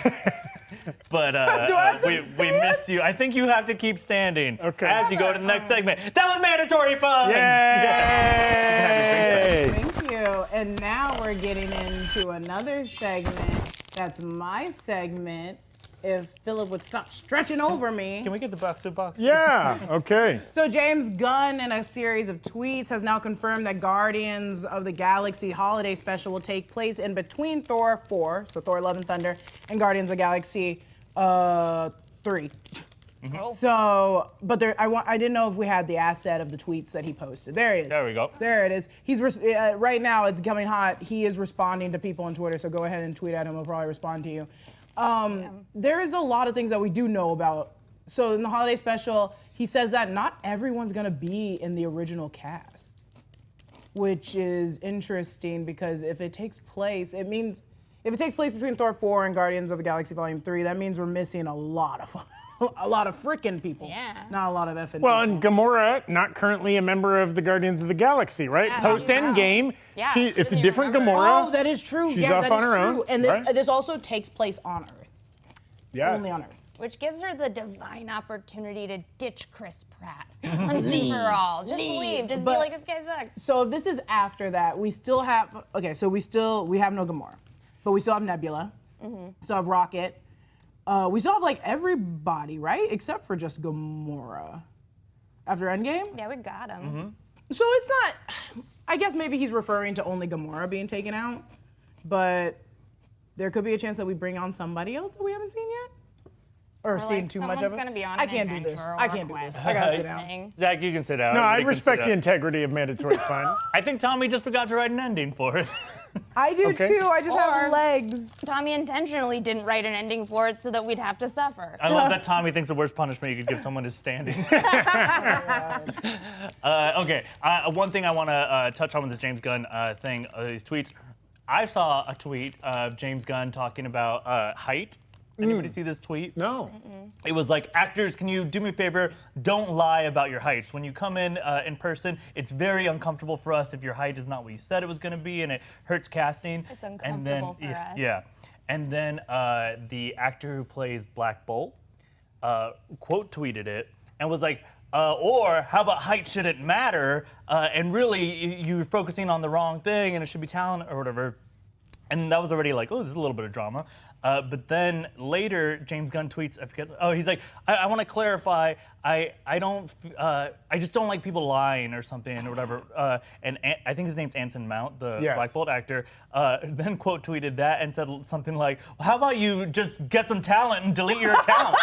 But Do I have to we miss you. I think you have to keep standing Okay. as you go to the next segment. That was mandatory fun. Yay! Thank you. And now we're getting into another segment. That's my segment. If Philip would stop stretching over me. Can we get the box to box? Yeah, okay. So James Gunn, in a series of tweets, has now confirmed that Guardians of the Galaxy Holiday Special will take place in between Thor 4, so Thor Love and Thunder, and Guardians of the Galaxy 3. So, but I didn't know if we had the asset of the tweets that he posted. There it is. There we go. There it is. He's right now. It's coming hot. He is responding to people on Twitter. So go ahead and tweet at him. He'll probably respond to you. There is a lot of things that we do know about. So in the holiday special, he says that not everyone's gonna be in the original cast, which is interesting because if it takes place between Thor 4 and Guardians of the Galaxy Volume 3, that means we're missing a lot of frickin' people. Yeah. Not a lot of effing Well, people. and Gamora, not currently a member of the Guardians of the Galaxy, right? Yeah, Post Endgame, Yeah, it's a didn't different even remember. Gamora. Oh, that is true. She's yeah, off that on is her true. own, And this right? this also takes place on Earth. Yes. Only on Earth. Which gives her the divine opportunity to ditch Chris Pratt once and for all. Just leave. Just be But- like, this guy sucks. So if this is after that, we still have we have no Gamora, but we still have Nebula, still have Rocket, we still have like everybody, right? Except for just Gamora. After Endgame? Yeah, we got him. So it's not, I guess maybe he's referring to only Gamora being taken out, but there could be a chance that we bring on somebody else that we haven't seen yet. Or seen like, too much of it. someone's gonna be on I an can't do this. adventure I or can't do this. quest I gotta or sit down. something. Zach, you can sit down. No, I Everybody can respect sit the down. integrity of mandatory fun. I think Tommy just forgot to write an ending for it. I do Okay. too. I just have Or- legs. Tommy intentionally didn't write an ending for it so that we'd have to suffer. I love that Tommy thinks the worst punishment you could give someone is standing. Okay, one thing I want to touch on with this James Gunn thing, these tweets. I saw a tweet of James Gunn talking about height. Anybody see this tweet? No. It was like, actors, can you do me a favor? Don't lie about your heights. When you come in person, it's very uncomfortable for us if your height is not what you said it was going to be, and it hurts casting. It's And uncomfortable then, for us. Yeah. And then the actor who plays Black Bolt quote tweeted it and was like, or how about height shouldn't matter, and really you're focusing on the wrong thing and it should be talent or whatever. And that was already like, oh, there's a little bit of drama. But then later, James Gunn tweets, I forget, he's like, I want to clarify, I just don't like people lying or something or whatever. And I think his name's Anson Mount, the Yes. Black Bolt actor, then quote tweeted that and said something like, well, how about you just get some talent and delete your account?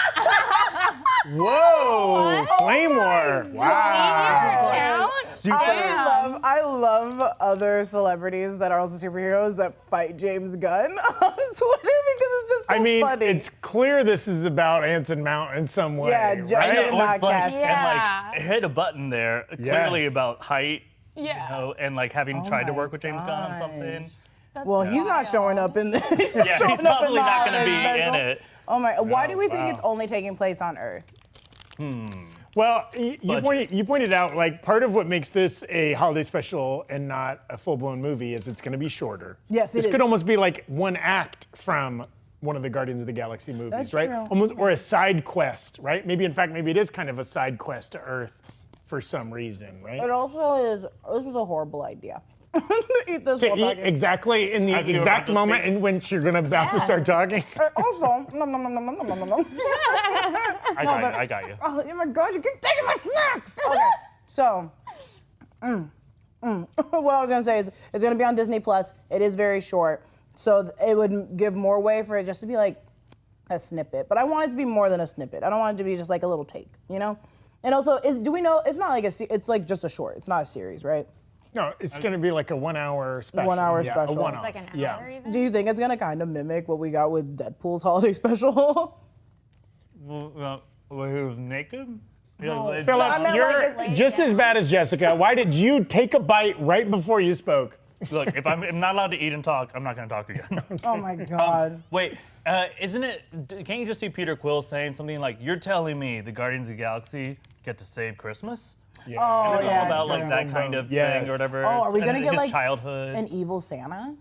Whoa! Flame war. Wow. Count? Super. I love other celebrities that are also superheroes that fight James Gunn on Twitter because it's just so I mean, funny. it's clear this is about Anson Mount in some way. Yeah, right? Joe- I know, did or not it's like, cast and Yeah. like, it hit a button there, clearly about height, Yeah. you know, and like having tried to my work with James Gunn on something. well, he's not showing up in the. Yeah, he's probably not going to be in it. Oh my! Why do we think wow. it's only taking place on Earth? Well, you Budget. pointed out, like, part of what makes this a holiday special and not a full-blown movie is it's going to be shorter. Yes, it This is. could almost be like one act from one of the Guardians of the Galaxy movies, That's right? true. Almost, or a side quest, right? Maybe it is kind of a side quest to Earth for some reason, right? It also is. This was a horrible idea. Eat this To while eat talking. exactly in the As you're exact about to moment speak. in which you're about to Yeah. start talking. Also, nom, nom, nom, nom, nom, nom, nom, nom. I got you. Oh my God! You keep taking my snacks. Okay, so. What I was gonna say is it's gonna be on Disney Plus. It is very short, so it would give more way for it just to be like a snippet. But I want it to be more than a snippet. I don't want it to be just like a little take, you know? And also, do we know it's not like it's like just a short. It's not a series, right? No, it's going to be like a 1 hour special. 1 hour Yeah, special. A one-off. It's like an hour Yeah. even. Do you think it's gonna kind of mimic what we got with Deadpool's holiday special? Well, he was naked? Philip, I meant you're like just as bad as Jessica. Why did you take a bite right before you spoke? Look, if I'm not allowed to eat and talk, I'm not going to talk again. Oh my God. Wait, isn't it? Can't you just see Peter Quill saying something like, "You're telling me the Guardians of the Galaxy get to save Christmas"? Yeah. Oh, It's yeah, all about like true. that kind of Yes. thing or whatever. Oh, are we gonna And get his like childhood? an evil Santa?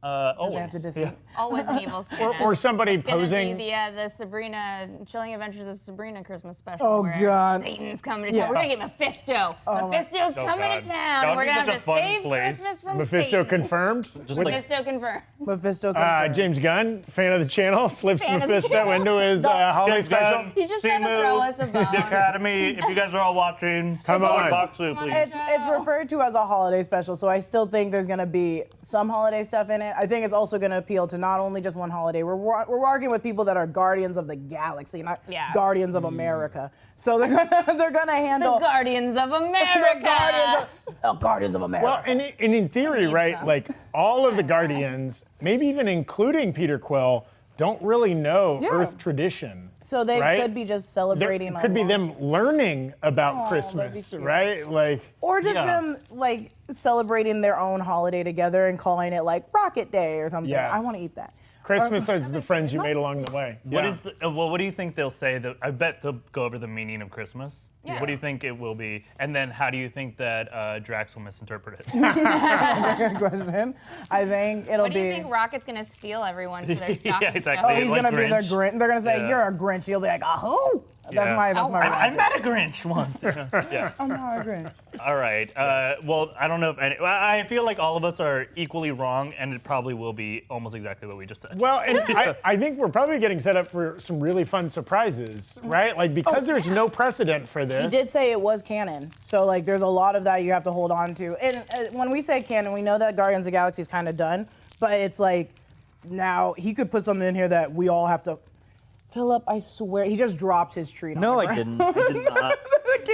They Always. have to just Yeah. Always an evil Santa. Or somebody It's gonna posing. be the Sabrina, Chilling Adventures of Sabrina Christmas special. Oh, where God. Satan's coming to town. Yeah. We're gonna get Mephisto. Oh, Mephisto's Oh, coming God. to town. That would We're be gonna such have a to fun save place. Christmas from Mephisto Satan. confirmed. Just like Mephisto confirmed. Mephisto confirmed. James Gunn, fan of the channel, slips Fan of the Mephisto channel. into his holiday James special. Gunn, He's just trying to Simu, throw us a bone. The Academy, if you guys are all watching, Come on. box soup, please. It's referred to as a holiday special, so I still think there's gonna be some holiday stuff in it. I think it's also gonna appeal to not only just one holiday. We're working with people that are Guardians of the Galaxy, not Yeah. Guardians of America. So they're gonna handle The Guardians of the America. Guardians of America. Well, and in theory, right, like all of the Guardians, maybe even including Peter Quill, don't really know Yeah. Earth tradition. so they right? could be just There celebrating. could be along. them learning about that'd be Christmas, cute. right? Like, Or just Yeah. them like celebrating their own holiday together and calling it like Rocket Day or something. Yes. I want to eat that. Christmas is the friends you made along the way. What Yeah. is the, well, what do you think they'll say? That I bet they'll go over the meaning of Christmas. Yeah. What do you think it will be? And then how do you think that Drax will misinterpret it? Good question. I think it'll What do be. you think Rocket's gonna steal everyone for their Yeah, stocking exactly. Oh, stuff? he's like gonna be their Grinch. Grinch. They're gonna say Yeah. you're a Grinch. He'll be like, who? That's Yeah. my Oh, Rocket. I met a Grinch once. Yeah. I'm not a Grinch. All right. Well, I don't know if any. Well, I feel like all of us are equally wrong, and it probably will be almost exactly what we just said. Well, and I think we're probably getting set up for some really fun surprises, right? Like, because there's no precedent for this. He did say it was canon, so like there's a lot of that you have to hold on to. And when we say canon, we know that Guardians of the Galaxy is kind of done, but it's like now he could put something in here that we all have to. Philip, I swear, he just dropped his treat. No, on the I ground. didn't. I did not.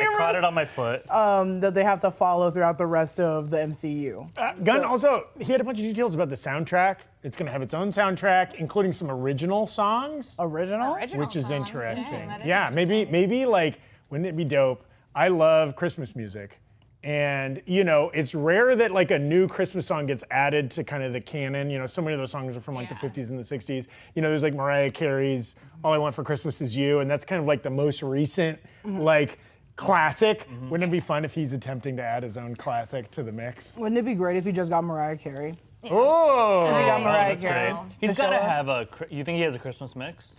I caught it on my foot. That they have to follow throughout the rest of the MCU. Gunn also, he had a bunch of details about the soundtrack. It's going to have its own soundtrack, including some original songs, Original? which is songs. interesting. that is Yeah, maybe like, wouldn't it be dope? I love Christmas music. And, you know, it's rare that like a new Christmas song gets added to kind of the canon. You know, so many of those songs are from like the 50s and the 60s. You know, there's like Mariah Carey's All I Want for Christmas Is You. And that's kind of like the most recent, like, classic. Wouldn't it be fun if he's attempting to add his own classic to the mix? Wouldn't it be great if he just got Mariah Carey? Oh! We got Mariah That's Carey. great. He's got to Michelle? have a. You think he has a Christmas mix?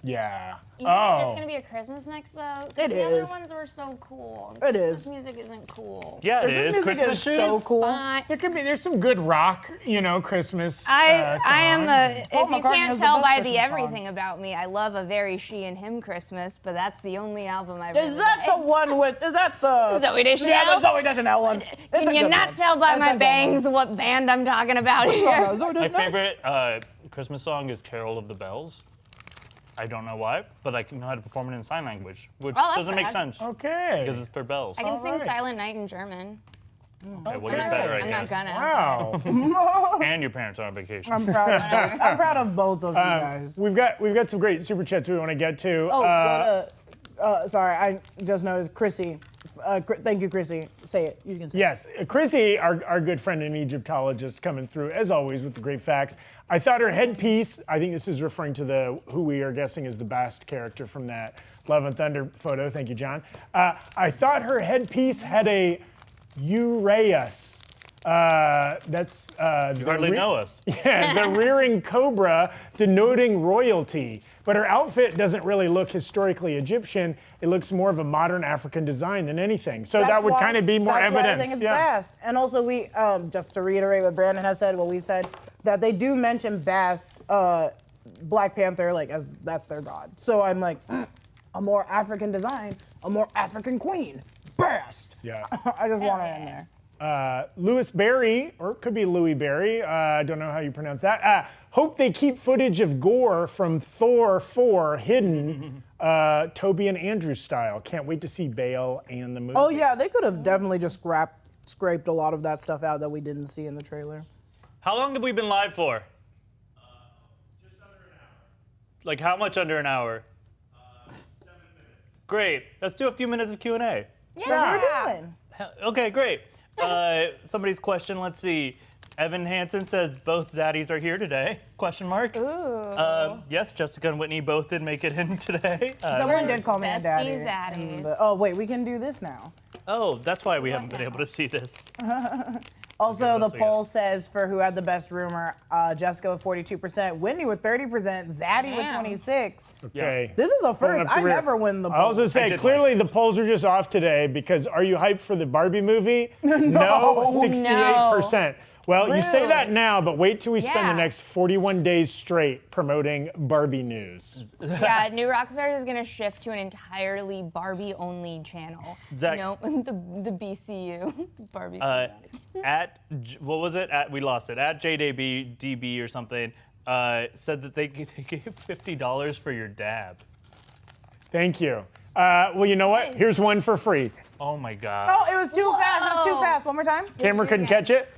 Yeah. You think it's Oh. just gonna be a Christmas mix though? 'Cause It the other is. ones were so cool. It Christmas is. music isn't cool. Yeah, it Christmas is. music Christmas is so shoes? cool. There's some good rock, you know, Christmas. I am songs. a. If Paul you McCartney can't has the tell best by Christmas the song. everything about me, I love a very she and him Christmas, but that's the only album I've Is that the one with? Is that the Zooey Deschanel? Yeah, the Zooey Deschanel one. It's a Can you good not one. tell by It's a my good bangs what band I'm talking about one. here? Zooey My Deschanel? favorite Christmas song is "Carol of the Bells." I don't know why, but I can know how to perform it in sign language, which Oh, that's doesn't make rad. sense Okay. because it's for bells. I can sing Alright. Silent Night in German. Okay, well, I'm you're not better, gonna. I I'm not guess. gonna. Wow. And your parents are on vacation. I'm proud. I'm proud of both of you guys. We've got some great super chats we want to get to. Oh, go to. Sorry, I just noticed Chrissy. Thank you, Chrissy. Say it. You can say it. Yes, Chrissy, our good friend and Egyptologist, coming through as always with the great facts. I thought her headpiece. I think this is referring to the who we are guessing is the Bast character from that Love and Thunder photo. Thank you, John. I thought her headpiece had a uraeus. That's You hardly know us. Yeah, the rearing cobra denoting royalty. but her outfit doesn't really look historically Egyptian. It looks more of a modern African design than anything. So that would kind of be more evidence. Why I think it's Bast. And also we, just to reiterate what Brandon has said, what we said, that they do mention Bast, Black Panther, like as that's their god. So I'm like, a more African design, a more African queen, Bast. Yeah. I just want it in there. Louis Berry, or it could be Louis Berry, I don't know how you pronounce that. Hope they keep footage of gore from Thor 4 hidden, Toby and Andrew style. Can't wait to see Bale and the movie. Oh yeah, they could have definitely just scraped a lot of that stuff out that we didn't see in the trailer. How long have we been live for? Just under an hour. Like how much under an hour? 7 minutes. Great. Let's do a few minutes of Q&A. That's what we're doing. Okay, great. Somebody's question, let's see. Evan Hansen says both Zaddies are here today, question mark. Ooh. Yes, Jessica and Whitney both did make it in today. Someone did call me a daddy. Besties, zaddies. Oh wait, we can do this now. Oh, that's why we haven't been able to see this. Also, the let's see poll says for who had the best rumor, Jessica with 42%, Whitney with 30%, Zaddy with 26%. Okay. This is a first. up the I rear. never win the poll. I was gonna say, did clearly the polls are just off today because are you hyped for the Barbie movie? No, 68%. Well, you say that now, but wait till we spend Yeah. the next 41 days straight promoting Barbie news. Yeah, New Rockstars is gonna shift to an entirely Barbie-only channel. Zach- No, the BCU, Barbie. What was it? We lost it. At JDB or something said that they gave $50 for your dab. Thank you. Well, you know what? Nice. Here's one for free. Oh my God. Oh, it was too fast. It was too Whoa. fast. One more time. Camera couldn't catch it.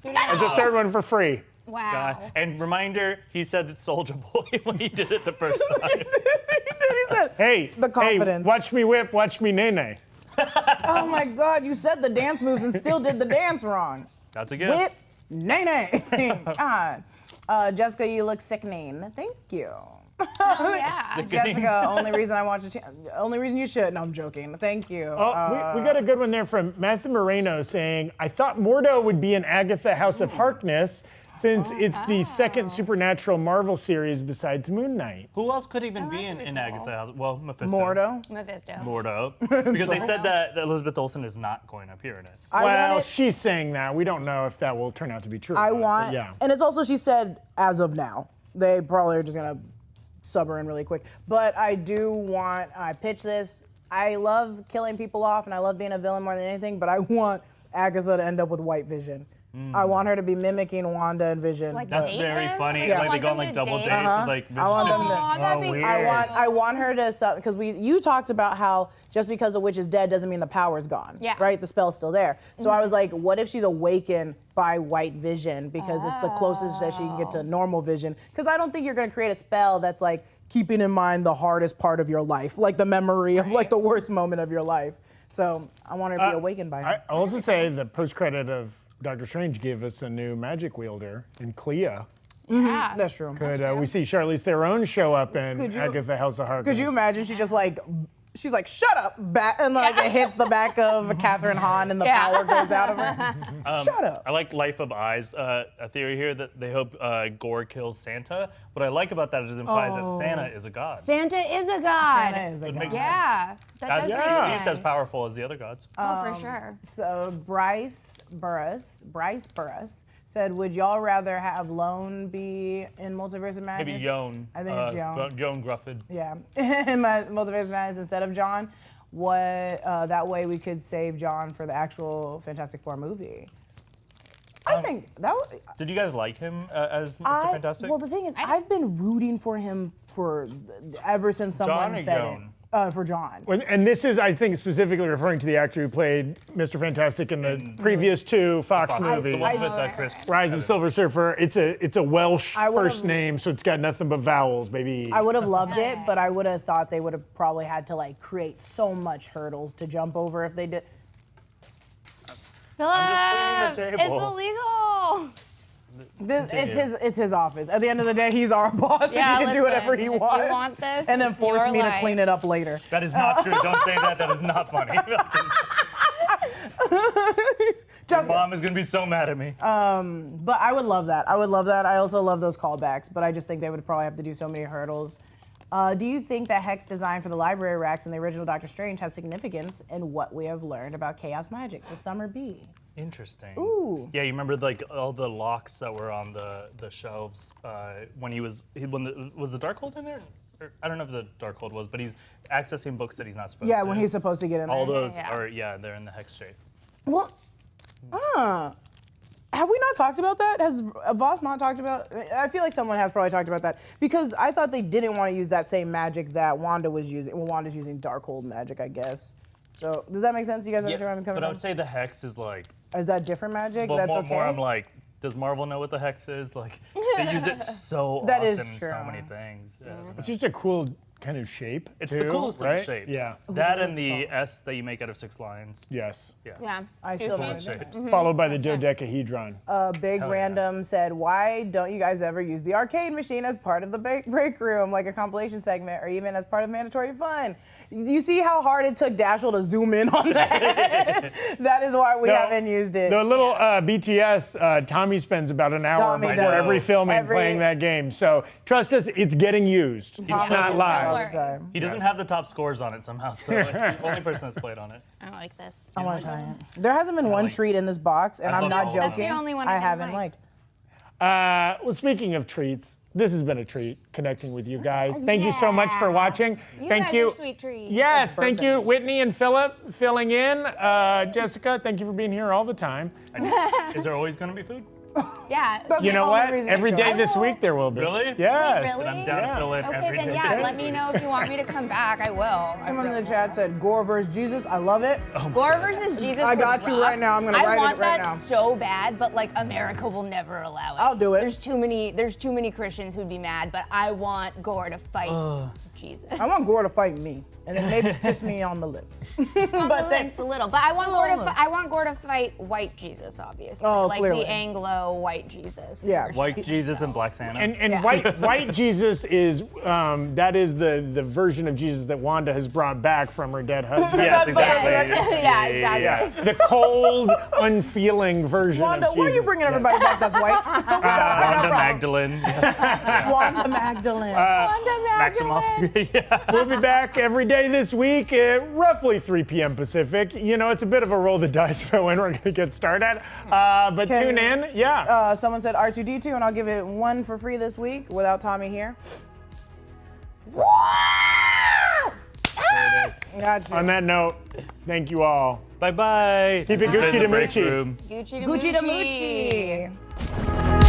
There's a third one for free. Wow. And reminder, he said that Soulja Boy when he did it the first time. He said, Hey, The confidence. Hey, watch me whip, watch me nay-nay. oh my God, you said the dance moves and still did the dance wrong. That's a gift. Whip, nay-nay. God. Jessica, you look sickening. Thank you. Oh, yeah. Jessica, only reason you should. No, I'm joking. Thank you. Oh, we got a good one there from Matthew Moreno saying, I thought Mordo would be in Agatha House of Harkness since it's the second supernatural Marvel series besides Moon Knight. Who else could even be that could in be Agatha cool. House? Well, Mephisto. Mordo. Mephisto. Mordo. Because they said that Elizabeth Olsen is not going to appear in it. Well, she's saying that. We don't know if that will turn out to be true. I or not, but want, yeah. and it's also, she said, as of now. They probably are just gonna sub her in really quick. But I pitch this. I love killing people off and I love being a villain more than anything, but I want Agatha to end up with white vision. I want her to be mimicking Wanda and Vision. Like That's date very them? funny. You Like they want go on them like to double date? dates with like I want them to- Aw, that'd be weird. I want her to, because you talked about how just because a witch is dead doesn't mean the power's gone. Yeah. Right? The spell's still there. So I was like, what if she's awakened by white vision because it's the closest that she can get to normal vision? Because I don't think you're gonna create a spell that's like keeping in mind the hardest part of your life, like the memory of like the worst moment of your life. So I want her to be awakened by her. I'll also say the post-credit of Doctor Strange gave us a new magic wielder in Clea. Yeah. That's true. Could we see Charlize Theron show up in Could you- Agatha House of Harkness? Could you imagine she just like, she's like, shut up, and like it hits the back of Catherine Hahn and the Yeah. power goes out of her. Shut up. I like Life of Eyes, a theory here that they hope Gore kills Santa. What I like about that is it implies that Santa is a god. Santa is a god. Santa is a It god. makes Yeah. That As, does make at least sense. as powerful as the other gods. Oh, for sure. So Bryce Burris said, would y'all rather have Lone be in Multiverse of Madness? Maybe Yon. I think it's Yon. Yon Grufford. Yeah, in my Multiverse of Madness instead of John. That way we could save John for the actual Fantastic Four movie. I think that would. Did you guys like him as Mr. Fantastic? Well, the thing is, I've been rooting for him ever since someone John or said Yon? it. For John. And this is, I think, specifically referring to the actor who played Mr. Fantastic in the previous two Fox The movies. one with Chris Rise of Evans. Silver Surfer. It's a Welsh I would've- first name, so it's got nothing but vowels, baby. I would have loved it, but I would have thought they would have probably had to like create so much hurdles to jump over if they did. Philip, just putting the it's table. illegal. It's his office. At the end of the day, he's our boss. Yeah, and he can do whatever listen, he if you wants. want this, and then it's force your me to life. clean it up later. That is not true. Don't say that. That is not funny. Your mom is going to be so mad at me. But I would love that. I also love those callbacks, but I just think they would probably have to do so many hurdles. Do you think that Hex design for the library racks in the original Doctor Strange has significance in what we have learned about chaos magic? So Summer B. Interesting. Ooh. Yeah, you remember like all the locks that were on the shelves when was the Darkhold in there? Or, I don't know if the Darkhold was, but he's accessing books that he's not supposed to. Yeah, when he's supposed to get in there. All those Yeah. are they're in the hex shape. Well, have we not talked about that? Has Voss not talked about? I feel like someone has probably talked about that because I thought they didn't want to use that same magic that Wanda was using. Well, Wanda's using Darkhold magic, I guess. So does that make sense? You guys understand where I'm coming but I from? would say the hex is like. Is that different magic? Well, That's more, okay. more I'm like, does Marvel know what the hex is? Like, they use it so That often is in true. so many things. Yeah. It's just a cool kind of shape. It's too, the coolest right? of shapes. Yeah. That and the S that you make out of 6 lines. Yes. Yeah. I still don't Coolest know. shapes. Followed by the dodecahedron. Big Hell Random said, why don't you guys ever use the arcade machine as part of the break room, like a compilation segment, or even as part of mandatory fun? You see how hard it took Dashel to zoom in on that? That is why we haven't used it. The little BTS, Tommy spends about an hour Tommy before does. every filming playing that game. So trust us, it's getting used. It's Tommy not uses it all live. the time. He doesn't have the top scores on it somehow, so like, the only person that's played on it. I don't like this. I want to try it. There hasn't been one like- treat in this box, and I I'm love not all of them. joking. That's the only one I I didn't haven't like. liked. Well, speaking of treats, this has been a treat connecting with you guys. Thank you so much for watching. You Thank guys you. are sweet treats. Yes, thank you, Whitney and Philip, filling in. Jessica, thank you for being here all the time. Is there always going to be food? Yeah. That's You the know only what? reason Every I day go. this week there will be. Really? Yes. Really? Then I'm down to fill in Okay, every then day. yeah, let me know if you want me to come back. I will. I Someone in really the chat will. said Gore versus Jesus. I love it. Gore versus Jesus. I would got you rock. right now. I'm gonna I write want it right that now. so bad, but like America will never allow it. I'll do it. There's too many Christians who'd be mad, but I want Gore to fight Jesus. I want Gore to fight me, and then maybe kiss me on the lips. On the lips a little, but I want Gore to. little. I want Gore to fight white Jesus, obviously, Oh, like clearly. the Anglo white Jesus. Yeah. version. White Jesus and Black Santa. And Yeah. white Jesus is that is the version of Jesus that Wanda has brought back from her dead husband. yes, That's exactly. Yeah, exactly. Yeah, the cold, unfeeling version Wanda, of Jesus. why are you bringing everybody back that's white? I got Wanda problems. Magdalene. Wanda Magdalene. Wanda Maximoff. Magdalene. Yeah. We'll be back every day this week at roughly 3 p.m. Pacific. You know, it's a bit of a roll the dice about when we're going to get started. But tune in. Yeah. Someone said R2D2, and I'll give it 1 for free this week without Tommy here. There it is. Gotcha. On that note, thank you all. Bye-bye. Keep it This has Gucci been to the Moochie. Breakroom. Gucci to Gucci to Moochie. Moochie.